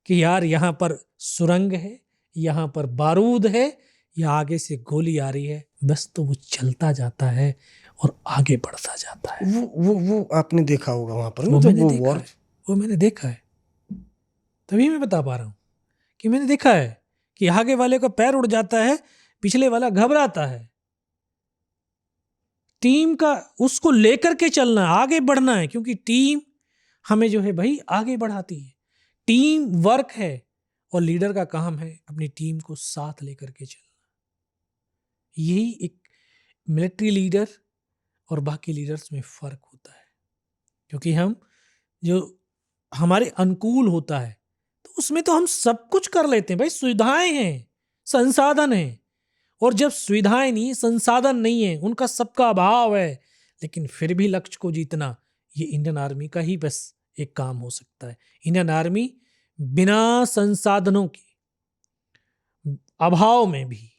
कि यार यहाँ पर सुरंग है, यहाँ पर बारूद है, या आगे से गोली आ रही है, बस तो वो चलता जाता है और आगे बढ़ता जाता है। वो आपने देखा होगा वहां पर, वो जब मैंने वो देखा वॉर है, वो मैंने देखा है, तभी मैं बता पा रहा हूँ कि मैंने देखा है कि आगे वाले का पैर उड़ जाता है, पिछले वाला घबराता है। टीम का उसको लेकर के चलना है, आगे बढ़ना है, क्योंकि टीम हमें जो है भाई आगे बढ़ाती है। टीम वर्क है और लीडर का काम है अपनी टीम को साथ लेकर के चलना। यही एक मिलिट्री लीडर और बाकी लीडर्स में फर्क होता है, क्योंकि हम जो हमारे अनुकूल होता है तो उसमें तो हम सब कुछ कर लेते हैं भाई, सुविधाएं हैं, संसाधन हैं। और जब सुविधाएं नहीं, संसाधन नहीं है, उनका सबका अभाव है, लेकिन फिर भी लक्ष्य को जीतना, ये इंडियन आर्मी का ही बस एक काम हो सकता है। इंडियन आर्मी बिना संसाधनों के अभाव में भी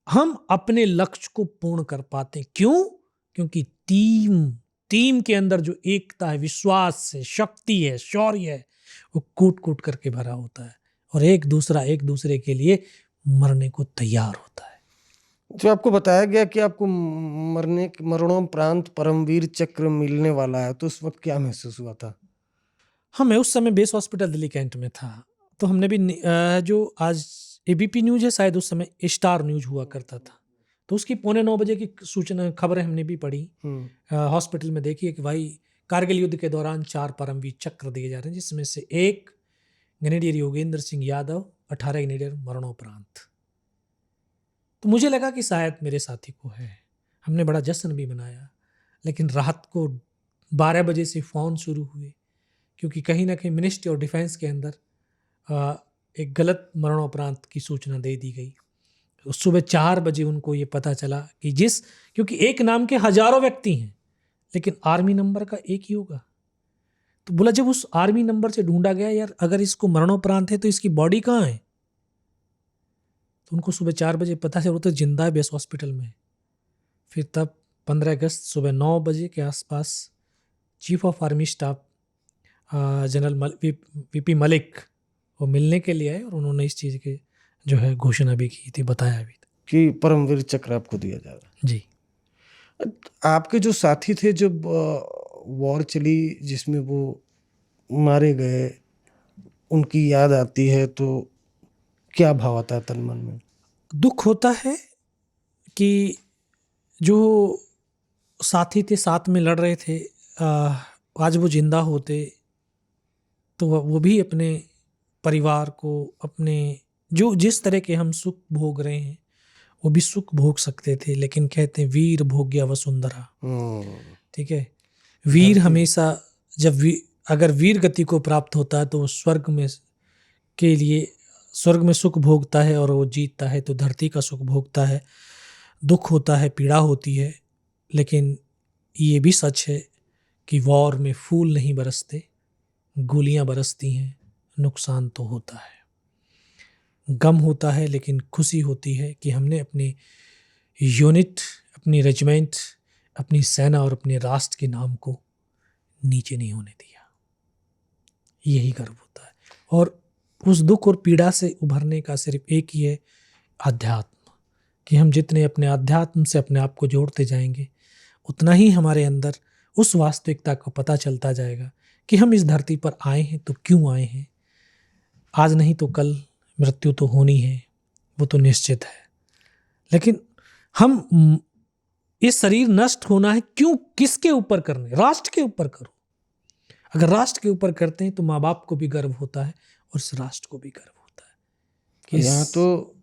हम अपने लक्ष्य को पूर्ण कर पाते हैं। क्यों? क्योंकि टीम के अंदर जो एकता है, विश्वास है, शक्ति है, शौर्य है, वो कूट कूट करके भरा होता है और एक दूसरे के लिए मरने को तैयार होता है। जो आपको बताया गया कि आपको मरणोपरांत परमवीर चक्र मिलने वाला है, तो उस वक्त क्या महसूस हुआ था? हाँ, मैं उस समय बेस हॉस्पिटल दिल्ली कैंट में था, तो हमने भी जो आज एबीपी न्यूज है, शायद उस समय स्टार न्यूज हुआ करता था, तो उसकी 8:45 की सूचना खबरें हमने भी पढ़ी। हॉस्पिटल में देखिए कि भाई कारगिल युद्ध के दौरान 4 परमवीर चक्र दिए जा रहे हैं, जिसमें से एक ग्रेनेडियर योगेंद्र सिंह यादव, 18 ग्रेनेडियर मरणोपरांत। तो मुझे लगा कि शायद मेरे साथी को है। हमने बड़ा जश्न भी मनाया, लेकिन रात को 12 बजे से फ़ोन शुरू हुए, क्योंकि कहीं ना कहीं मिनिस्ट्री ऑफ डिफेंस के अंदर एक गलत मरणोपरांत की सूचना दे दी गई। सुबह 4 बजे उनको ये पता चला कि क्योंकि एक नाम के हजारों व्यक्ति हैं, लेकिन आर्मी नंबर का एक ही होगा। तो बोला जब उस आर्मी नंबर से ढूंढा गया, यार अगर इसको मरणोपरांत है तो इसकी बॉडी कहाँ है? तो उनको सुबह 4 बजे पता चला तो जिंदा है बेस हॉस्पिटल में। फिर तब 15 अगस्त सुबह 9 बजे के आसपास chief of army staff general VP Malik वो मिलने के लिए आए और उन्होंने इस चीज़ की जो है घोषणा भी की थी, बताया भी था कि परमवीर चक्र आपको दिया जा रहा है। जी। आपके जो साथी थे जब वॉर चली जिसमें वो मारे गए, उनकी याद आती है तो क्या भाव आता है तन मन में? दुख होता है कि जो साथी थे, साथ में लड़ रहे थे, आज वो जिंदा होते तो वो भी अपने परिवार को, अपने जो जिस तरह के हम सुख भोग रहे हैं वो भी सुख भोग सकते थे। लेकिन कहते हैं वीर भोग्या वसुंधरा, ठीक है। वीर हमेशा अगर वीर गति को प्राप्त होता है तो वो स्वर्ग में सुख भोगता है और वो जीतता है तो धरती का सुख भोगता है। दुख होता है, पीड़ा होती है, लेकिन ये भी सच है कि वॉर में फूल नहीं बरसते, गोलियां बरसती हैं, नुकसान तो होता है, गम होता है, लेकिन खुशी होती है कि हमने अपनी यूनिट, अपनी रेजिमेंट, अपनी सेना और अपने राष्ट्र के नाम को नीचे नहीं होने दिया। यही गर्व होता है। और उस दुख और पीड़ा से उभरने का सिर्फ एक ही है, आध्यात्म। कि हम जितने अपने आध्यात्म से अपने आप को जोड़ते जाएंगे, उतना ही हमारे अंदर उस वास्तविकता का पता चलता जाएगा कि हम इस धरती पर आए हैं तो क्यों आए हैं। आज नहीं तो कल मृत्यु तो होनी है, वो तो निश्चित है। लेकिन हम ये शरीर नष्ट होना है क्यों, किसके ऊपर करने? राष्ट्र के ऊपर करो। अगर राष्ट्र के ऊपर करते हैं तो माँ बाप को भी गर्व होता है और इस राष्ट्र को भी गर्व होता है कि यहाँ तो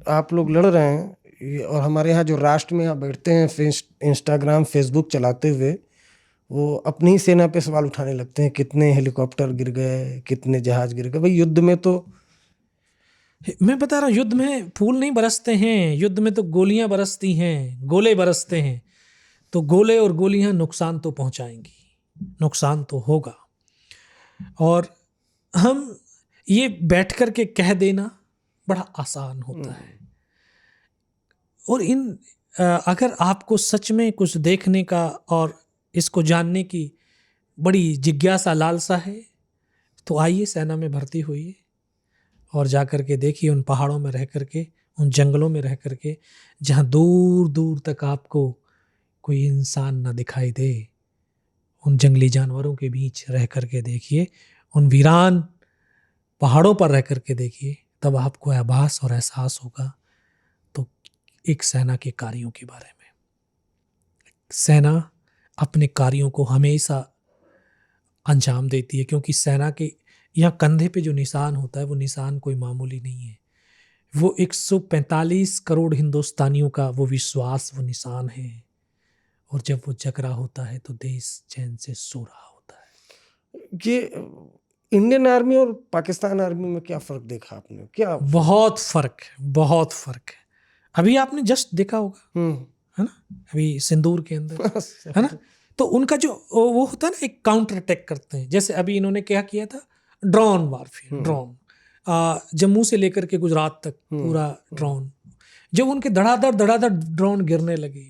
आप लोग लड़ रहे हैं और हमारे यहाँ जो राष्ट्र में यहाँ बैठते हैं इंस्टाग्राम फेसबुक चलाते हुए, वो अपनी ही सेना पे सवाल उठाने लगते हैं, कितने हेलीकॉप्टर गिर गए, कितने जहाज गिर गए। भाई युद्ध में तो, मैं बता रहा हूँ, युद्ध में फूल नहीं बरसते हैं, युद्ध में तो गोलियां बरसती हैं, गोले बरसते हैं। तो गोले और गोलियां नुकसान तो पहुंचाएंगी, नुकसान तो होगा। और हम ये बैठ कर के कह देना बड़ा आसान होता है। और अगर आपको सच में कुछ देखने का और इसको जानने की बड़ी जिज्ञासा, लालसा है, तो आइए सेना में भर्ती होइए और जा कर के देखिए उन पहाड़ों में रह कर के, उन जंगलों में रह कर के, जहाँ दूर दूर तक आपको कोई इंसान ना दिखाई दे। उन जंगली जानवरों के बीच रह कर के देखिए, उन वीरान पहाड़ों पर रह कर के देखिए, तब आपको आभास और एहसास होगा तो एक सेना के कार्यों के बारे में। सेना अपने कार्यों को हमेशा अंजाम देती है, क्योंकि सेना के यहाँ कंधे पे जो निशान होता है वो निशान कोई मामूली नहीं है। वो 145 करोड़ हिंदुस्तानियों का वो विश्वास, वो निशान है। और जब वो जग रहा होता है तो देश चैन से सो रहा होता है। ये इंडियन आर्मी और पाकिस्तान आर्मी में क्या फर्क देखा आपने? क्या बहुत फर्क है, बहुत फर्क है। अभी आपने जस्ट देखा होगा, है ना, अभी सिंदूर के अंदर, है ना, तो उनका जो वो होता है ना, एक काउंटर अटैक करते हैं। जैसे अभी इन्होंने क्या किया था, ड्रोन वारफेयर, ड्रोन जम्मू से लेकर के गुजरात तक पूरा ड्रोन। जब उनके धड़ाधड़ ड्रोन गिरने लगे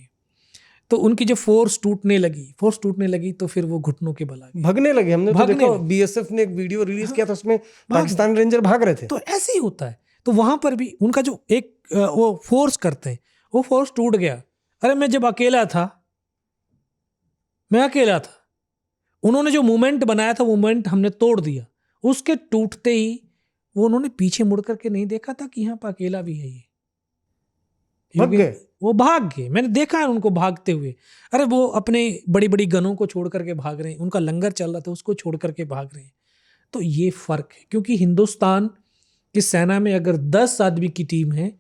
तो उनकी जो फोर्स टूटने लगी तो फिर वो घुटनों के बल आ गए, भागने लगे। हमने तो देखा, बीएसएफ ने एक वीडियो रिलीज किया था, उसमें पाकिस्तान रेंजर भाग रहे थे। तो ऐसे ही होता है। तो वहां पर भी उनका जो एक वो फोर्स करते हैं, वो फोर्स टूट गया। अरे मैं जब अकेला था, उन्होंने जो मूवमेंट बनाया था, मूवमेंट हमने तोड़ दिया। उसके टूटते ही वो उन्होंने पीछे मुड़ करके नहीं देखा था कि यहाँ पर अकेला भी है ये, भाग गए। वो भाग गए। मैंने देखा है उनको भागते हुए। अरे वो अपने बड़ी बड़ी गनों को छोड़ करके भाग रहे हैं, उनका लंगर चल रहा था उसको छोड़ करके भाग रहे हैं। तो ये फर्क है, क्योंकि हिंदुस्तान की सेना में अगर 10 आदमी की टीम है,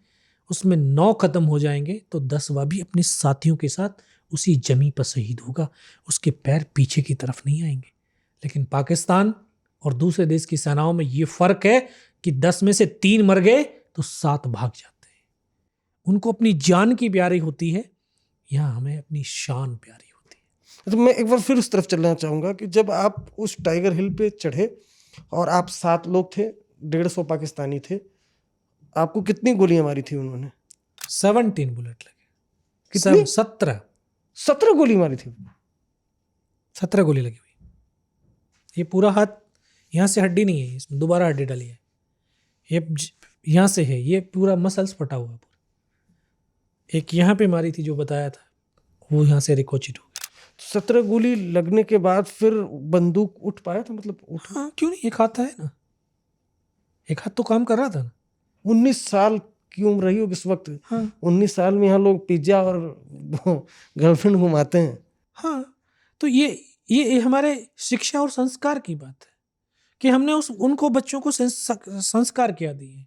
उसमें 9 खत्म हो जाएंगे तो 10वां भी अपने साथियों के साथ उसी जमी पर शहीद होगा, उसके पैर पीछे की तरफ नहीं आएंगे। लेकिन पाकिस्तान और दूसरे देश की सेनाओं में ये फर्क है कि 10 में से 3 मर गए तो 7 भाग जाते हैं। उनको अपनी जान की प्यारी होती है, यहाँ हमें अपनी शान प्यारी होती है। तो मैं एक बार फिर उस तरफ चलना चाहूँगा कि जब आप उस टाइगर हिल पे चढ़े और आप 7 लोग थे, 150 पाकिस्तानी थे, आपको कितनी गोलियां मारी थी उन्होंने? 17 बुलेट लगे। कितनी? 17 गोली मारी थी। 17 गोली लगी हुई। ये पूरा हाथ, यहाँ से हड्डी नहीं है, इसमें दोबारा हड्डी डाली है। ये यहाँ से है, ये पूरा मसल्स फटा हुआ है। एक यहाँ पे मारी थी जो बताया था, वो यहाँ से रिकोचिट हो गया। 17 गोली लगने के बाद फिर बंदूक उठ पाया था? मतलब हाँ, क्यों नहीं, एक हाथ था है ना, एक हाथ तो काम कर रहा था ना। 19 साल की उम्र रही होगी इस वक्त। हाँ। 19 साल में यहाँ लोग पिज्जा और गर्लफ्रेंड घुमाते हैं। हाँ, तो ये हमारे शिक्षा और संस्कार की बात है कि हमने उनको बच्चों को संस्कार क्या दिए,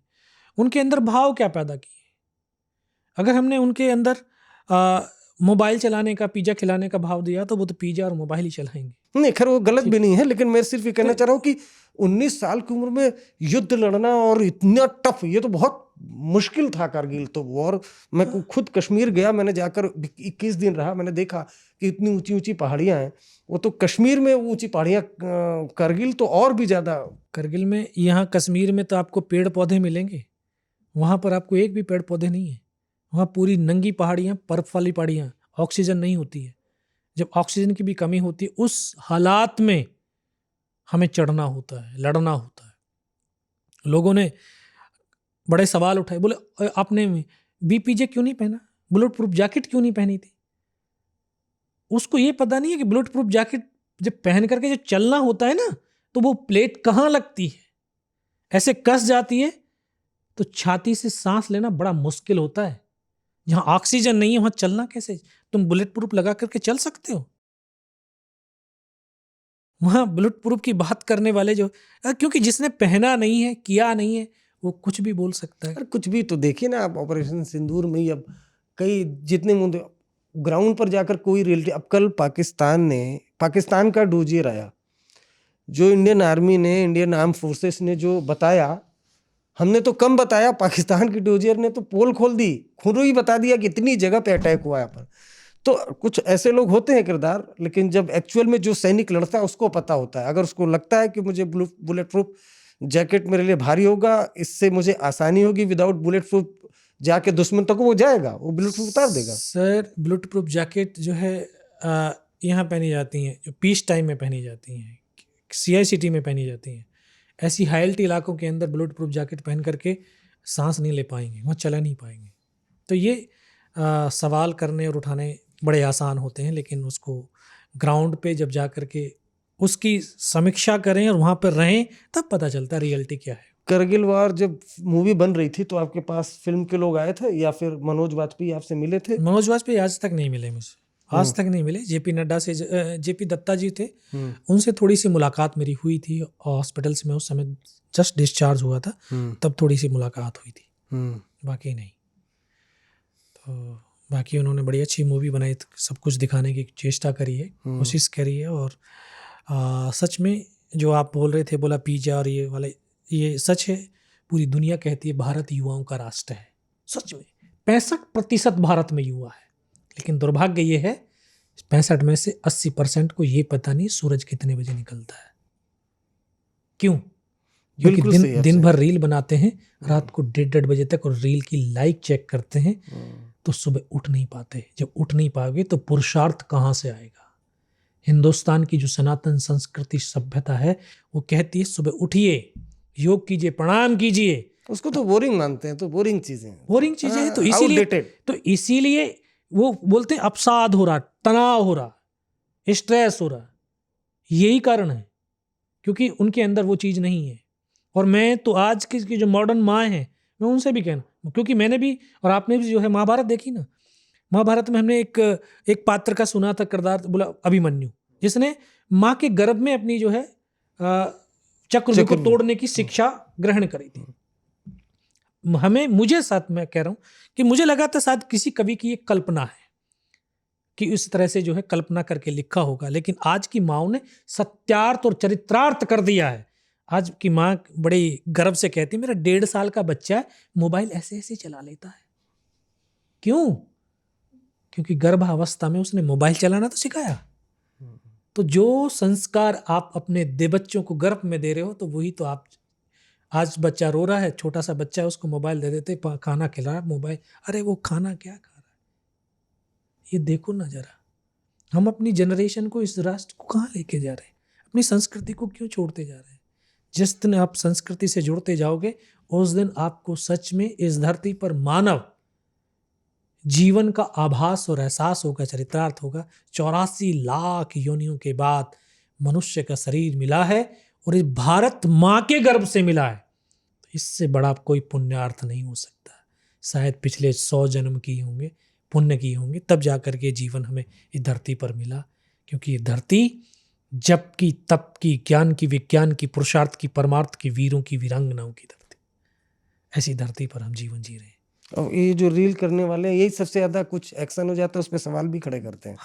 उनके अंदर भाव क्या पैदा किए। अगर हमने उनके अंदर मोबाइल चलाने का, पिज्जा खिलाने का भाव दिया तो वो तो पिज्जा और मोबाइल ही चलाएंगे। नहीं, खैर वो गलत भी नहीं है, लेकिन मैं सिर्फ ये कहना चाह रहा हूँ कि 19 साल की उम्र में युद्ध लड़ना और इतना टफ, ये तो बहुत मुश्किल था। कारगिल तो वॉर, मैं खुद कश्मीर गया, मैंने जाकर 21 दिन रहा, मैंने देखा कि इतनी ऊंची ऊंची पहाड़ियां हैं। वो तो कश्मीर में ऊंची पहाड़ियां, कारगिल तो और भी ज्यादा। कारगिल में, यहाँ कश्मीर में तो आपको पेड़ पौधे मिलेंगे, वहां पर आपको एक भी पेड़ पौधे नहीं है। वहाँ पूरी नंगी पहाड़ियाँ, बर्फ वाली पहाड़ियाँ, ऑक्सीजन नहीं होती है। जब ऑक्सीजन की भी कमी होती है, उस हालात में हमें चढ़ना होता है, लड़ना होता है। लोगों ने बड़े सवाल उठाए, बोले आपने बीपीजे क्यों नहीं पहना, बुलेट प्रूफ जैकेट क्यों नहीं पहनी थी। उसको ये पता नहीं है कि बुलेट प्रूफ जैकेट जब पहन करके जो चलना होता है ना, तो वो प्लेट कहाँ लगती है, ऐसे कस जाती है तो छाती से सांस लेना बड़ा मुश्किल होता है। जहां ऑक्सीजन नहीं है वहां चलना कैसे। तुम बुलेट प्रूफ लगा करके चल सकते हो। वहां बुलेट प्रूफ की बात करने वाले जो, क्योंकि जिसने पहना नहीं है, किया नहीं है, वो कुछ भी बोल सकता है। अरे कुछ भी तो देखिए ना आप, ऑपरेशन सिंदूर में ही अब कई जितने मुद्दे ग्राउंड पर जाकर कोई रियलिटी। अब कल पाकिस्तान का डोजियर आया, जो इंडियन आर्मी ने, इंडियन आर्म फोर्सेस ने जो बताया, हमने तो कम बताया, पाकिस्तान की डोजियर ने तो पोल खोल दी, खुद ही बता दिया कि इतनी जगह पे अटैक हुआ है पर। तो कुछ ऐसे लोग होते हैं किरदार, लेकिन जब एक्चुअल में जो सैनिक लड़ता है उसको पता होता है। अगर उसको लगता है कि मुझे बुलेट प्रूफ जैकेट मेरे लिए भारी होगा, इससे मुझे आसानी होगी, विदाउट बुलेट प्रूफ जाके दुश्मन तक वो जाएगा, वो बुलेट प्रूफ उतार देगा। सर बुलेट प्रूफ जैकेट जो है यहाँ पहनी जाती हैं, जो पीस टाइम में पहनी जाती हैं, CICT में पहनी जाती हैं। ऐसी हाईएल्टी इलाकों के अंदर बुलेट प्रूफ जैकेट पहन करके सांस नहीं ले पाएंगे, वहाँ चला नहीं पाएंगे। तो ये सवाल करने और उठाने बड़े आसान होते हैं, लेकिन उसको ग्राउंड पे जब जा करके उसकी समीक्षा करें और वहाँ पर रहें, तब पता चलता है रियलिटी क्या है। करगिल वार जब मूवी बन रही थी तो आपके पास फिल्म के लोग आए थे या फिर मनोज वाजपेयी आपसे मिले थे? मनोज वाजपेयी आज तक नहीं मिले मुझे, आज तक नहीं मिले। JP नड्डा से, JP दत्ता जी थे, उनसे थोड़ी सी मुलाकात मेरी हुई थी हॉस्पिटल से। मैं उस समय जस्ट डिस्चार्ज हुआ था, तब थोड़ी सी मुलाकात हुई थी, बाकी नहीं। तो बाकी उन्होंने बड़ी अच्छी मूवी बनाई, सब कुछ दिखाने की चेष्टा करी है, कोशिश करी है। और सच में जो आप बोल रहे थे, बोला पिज्जा और ये वाले, ये सच है। पूरी दुनिया कहती है भारत युवाओं का राष्ट्र है। सच में 65% भारत में युवा है, लेकिन दुर्भाग्य ये है 65 में से 80% को ये पता नहीं सूरज कितने बजे निकलता है। क्यों? क्योंकि दिन भर रील बनाते हैं, रात को 1:30 बजे तक, और रील की लाइक चेक करते हैं, तो सुबह उठ नहीं पाते। जब उठ नहीं पाओगे तो पुरुषार्थ कहाँ से आएगा। हिंदुस्तान की जो सनातन संस्कृति सभ्यता है वो कहती है सुबह उठिए, योग कीजिए, प्रणाम कीजिए। उसको तो बोरिंग मानते हैं, तो बोरिंग चीजें हैं। तो इसीलिए वो बोलते हैं अवसाद हो रहा, तनाव हो रहा, स्ट्रेस हो रहा। यही कारण है, क्योंकि उनके अंदर वो चीज नहीं है। और मैं तो आज की जो मॉडर्न माँ हैं, मैं उनसे भी कहना, क्योंकि मैंने भी और आपने भी जो है महाभारत देखी ना, महाभारत में हमने एक पात्र का सुना था किरदार, बोला अभिमन्यु, जिसने माँ के गर्भ में अपनी जो है चक्रव्यूह को तोड़ने की शिक्षा ग्रहण करी थी। मुझे साथ मैं कह रहा हूं कि मुझे लगा था शायद किसी कवि की एक कल्पना है कि इस तरह से जो है कल्पना करके लिखा होगा, लेकिन आज की माँओं ने सत्यार्थ और चरित्रार्थ कर दिया है। आज की माँ बड़ी गर्व से कहती है मेरा 1.5 साल का बच्चा है, मोबाइल ऐसे ऐसे चला लेता है। क्यों? क्योंकि गर्भावस्था में उसने मोबाइल चलाना तो सिखाया। तो जो संस्कार आप अपने बच्चों को गर्भ में दे रहे हो, तो वही तो आप, आज बच्चा रो रहा है, छोटा सा बच्चा है, उसको मोबाइल दे देते, खाना खिला, मोबाइल, अरे वो खाना क्या खा रहा है, ये देखो ना जरा। हम अपनी जनरेशन को, इस राष्ट्र को कहाँ लेके जा रहे हैं, अपनी संस्कृति को क्यों छोड़ते जा रहे हैं। जिस दिन आप संस्कृति से जुड़ते जाओगे, उस दिन आपको सच में इस धरती पर मानव जीवन का आभास और एहसास होगा, चरितार्थ होगा। 84 लाख योनियों के बाद मनुष्य का शरीर मिला है, और इस भारत माँ के गर्भ से मिला है। तो इससे बड़ा कोई पुण्यार्थ नहीं हो सकता। शायद पिछले 100 जन्म किए होंगे, पुण्य किए होंगे, तब जाकर के जीवन हमें इस धरती पर मिला। क्योंकि ये धरती जप की, तप की, ज्ञान की, विज्ञान की, पुरुषार्थ की, परमार्थ की, वीरों की, वीरांगनाओं की धरती। ऐसी धरती पर हम जीवन जी रहे हैं। और ये जो रील करने वाले हैं, यही सबसे ज्यादा कुछ एक्शन हो जाता है, उस पर सवाल भी खड़े करते हैं।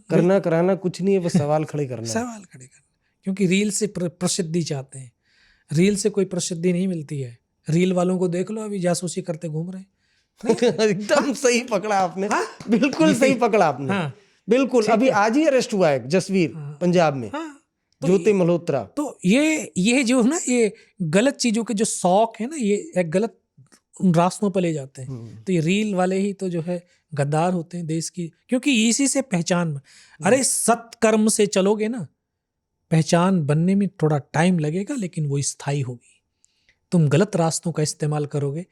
करना कराना कुछ नहीं है, बस सवाल खड़े करना। सवाल खड़े करना, क्योंकि रील से प्रसिद्धि चाहते हैं। रील से कोई प्रसिद्धि नहीं मिलती है। रील वालों को देख लो, अभी जासूसी करते घूम रहे हैं। एकदम सही पकड़ा आपने, बिल्कुल सही पकड़ा आपने। बिल्कुल, अभी आज ही अरेस्ट हुआ है जसवीर, पंजाब में, ज्योति मल्होत्रा। तो ये जो है ना, ये गलत चीजों के जो शौक है ना, ये एक गलत रास्तों पर ले जाते हैं। तो ये रील वाले ही तो जो है गद्दार होते हैं देश की, क्योंकि इसी से पहचान, अरे सत्कर्म से चलोगे ना, पहचान बनने में थोड़ा टाइम लगेगा, लेकिन वो स्थायी होगी। तुम गलत रास्तों का इस्तेमाल करोगे,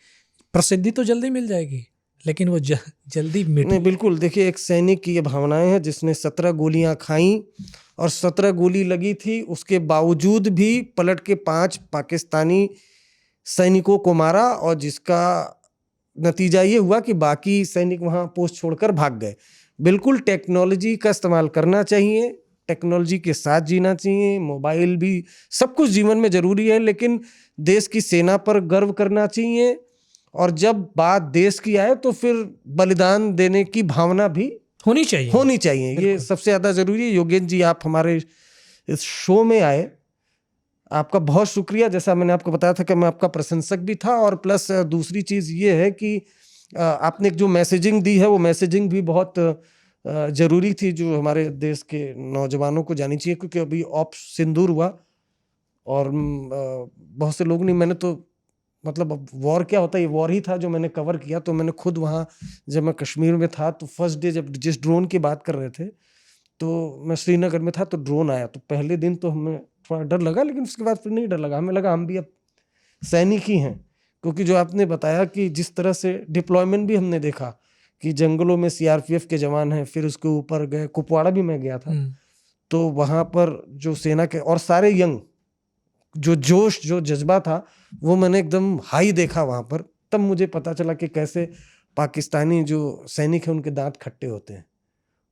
प्रसिद्धि तो जल्दी मिल जाएगी लेकिन वो जल्दी नहीं, बिल्कुल। देखिए, एक सैनिक की ये भावनाएं हैं जिसने 17 गोलियां खाई और 17 गोली लगी थी, उसके बावजूद भी पलट के 5 पाकिस्तानी सैनिकों को मारा और जिसका नतीजा ये हुआ कि बाकी सैनिक वहां पोस्ट छोड़कर भाग गए। बिल्कुल टेक्नोलॉजी का इस्तेमाल करना चाहिए, टेक्नोलॉजी के साथ जीना चाहिए, मोबाइल भी, सब कुछ जीवन में जरूरी है, लेकिन देश की सेना पर गर्व करना चाहिए। और जब बात देश की आए तो फिर बलिदान देने की भावना भी होनी चाहिए। ये सबसे ज्यादा जरूरी है। योगेश जी, आप हमारे इस शो में आए, आपका बहुत शुक्रिया। जैसा मैंने आपको बताया था कि मैं आपका प्रशंसक भी था, और प्लस दूसरी चीज ये है कि आपने जो मैसेजिंग दी है वो मैसेजिंग भी बहुत जरूरी थी, जो हमारे देश के नौजवानों को जानी चाहिए, क्योंकि अभी ऑपरेशन सिंदूर हुआ और बहुत से लोग नहीं, मैंने तो मतलब अब वॉर क्या होता है, ये वॉर ही था जो मैंने कवर किया। तो मैंने खुद वहाँ, जब मैं कश्मीर में था तो फर्स्ट डे जब जिस ड्रोन की बात कर रहे थे, तो मैं श्रीनगर में था तो ड्रोन आया, तो पहले दिन तो हमें थोड़ा डर लगा, लेकिन उसके बाद फिर नहीं डर लगा। हमें लगा हम भी अब सैनिक ही हैं, क्योंकि जो आपने बताया कि जिस तरह से डिप्लॉयमेंट भी हमने देखा कि जंगलों में सीआरपीएफ के जवान हैं, फिर उसके ऊपर गए, कुपवाड़ा भी मैं गया था, तो वहाँ पर जो सेना के और सारे यंग, जो जोश, जो जज्बा था, वो मैंने एकदम हाई देखा वहाँ पर। तब मुझे पता चला कि कैसे पाकिस्तानी जो सैनिक हैं उनके दांत खट्टे होते हैं।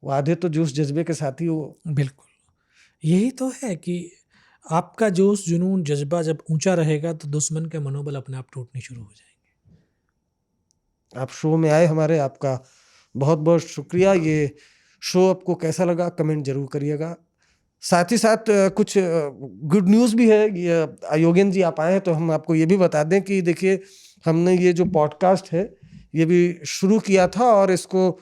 वो आधे तो जोश जज्बे के साथ ही वो। बिल्कुल, यही तो है कि आपका जोश, जुनून, जज्बा जब ऊंचा रहेगा तो दुश्मन के मनोबल अपने आप टूटने शुरू हो जाएंगे। आप शो में आए हमारे, आपका बहुत बहुत शुक्रिया। ये शो आपको कैसा लगा कमेंट जरूर करिएगा। साथ ही साथ कुछ गुड न्यूज़ भी है। ये योगेंद्र जी आप आए हैं तो हम आपको ये भी बता दें कि देखिए, हमने ये जो पॉडकास्ट है ये भी शुरू किया था और इसको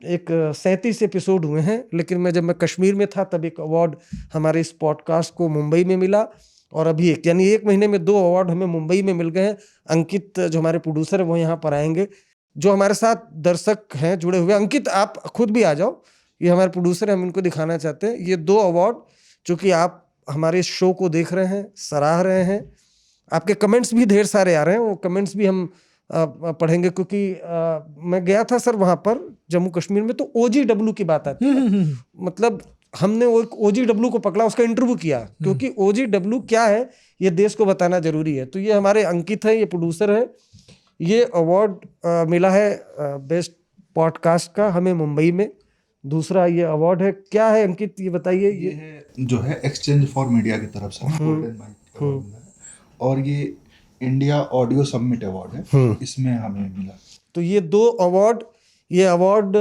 एक 37 एपिसोड हुए हैं, लेकिन जब मैं कश्मीर में था तब एक अवार्ड हमारे इस पॉडकास्ट को मुंबई में मिला, और अभी यानी 1 महीने में 2 अवार्ड हमें मुंबई में मिल गए हैं। अंकित जो हमारे प्रोड्यूसर है वो यहाँ पर आएंगे, जो हमारे साथ दर्शक हैं जुड़े हुए। अंकित, आप खुद भी आ जाओ, ये हमारे प्रोड्यूसर हैं, हम इनको दिखाना चाहते हैं ये 2 अवार्ड जो कि आप हमारे इस शो को देख रहे हैं, सराह रहे हैं। आपके कमेंट्स भी ढेर सारे आ रहे हैं, वो कमेंट्स भी हम पढ़ेंगे, क्योंकि मैं गया था सर वहाँ पर जम्मू कश्मीर में, तो OGW की बात आती है। मतलब हमने वो OGW को पकड़ा, उसका इंटरव्यू किया, क्योंकि OGW क्या है ये देश को बताना जरूरी है। तो ये हमारे अंकित है, ये प्रोड्यूसर है। ये अवार्ड मिला है बेस्ट पॉडकास्ट का हमें मुंबई में। दूसरा ये अवार्ड है, क्या है अंकित ये बताइए? ये है जो है एक्सचेंज फॉर मीडिया की तरफ से गोल्डन माइक अवार्ड मिला है, और ये इंडिया ऑडियो समिट अवार्ड है, इसमें हमें मिला। तो ये 2 अवार्ड, ये अवार्ड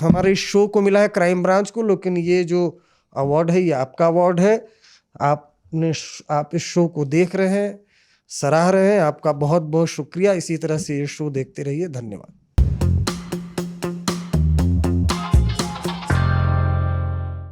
हमारे इस शो को मिला है क्राइम ब्रांच को, लेकिन ये जो अवार्ड है ये आपका अवार्ड है। आप इस शो को देख रहे हैं, सराह रहे हैं, आपका बहुत बहुत शुक्रिया। इसी तरह से ये शो देखते रहिए। धन्यवाद।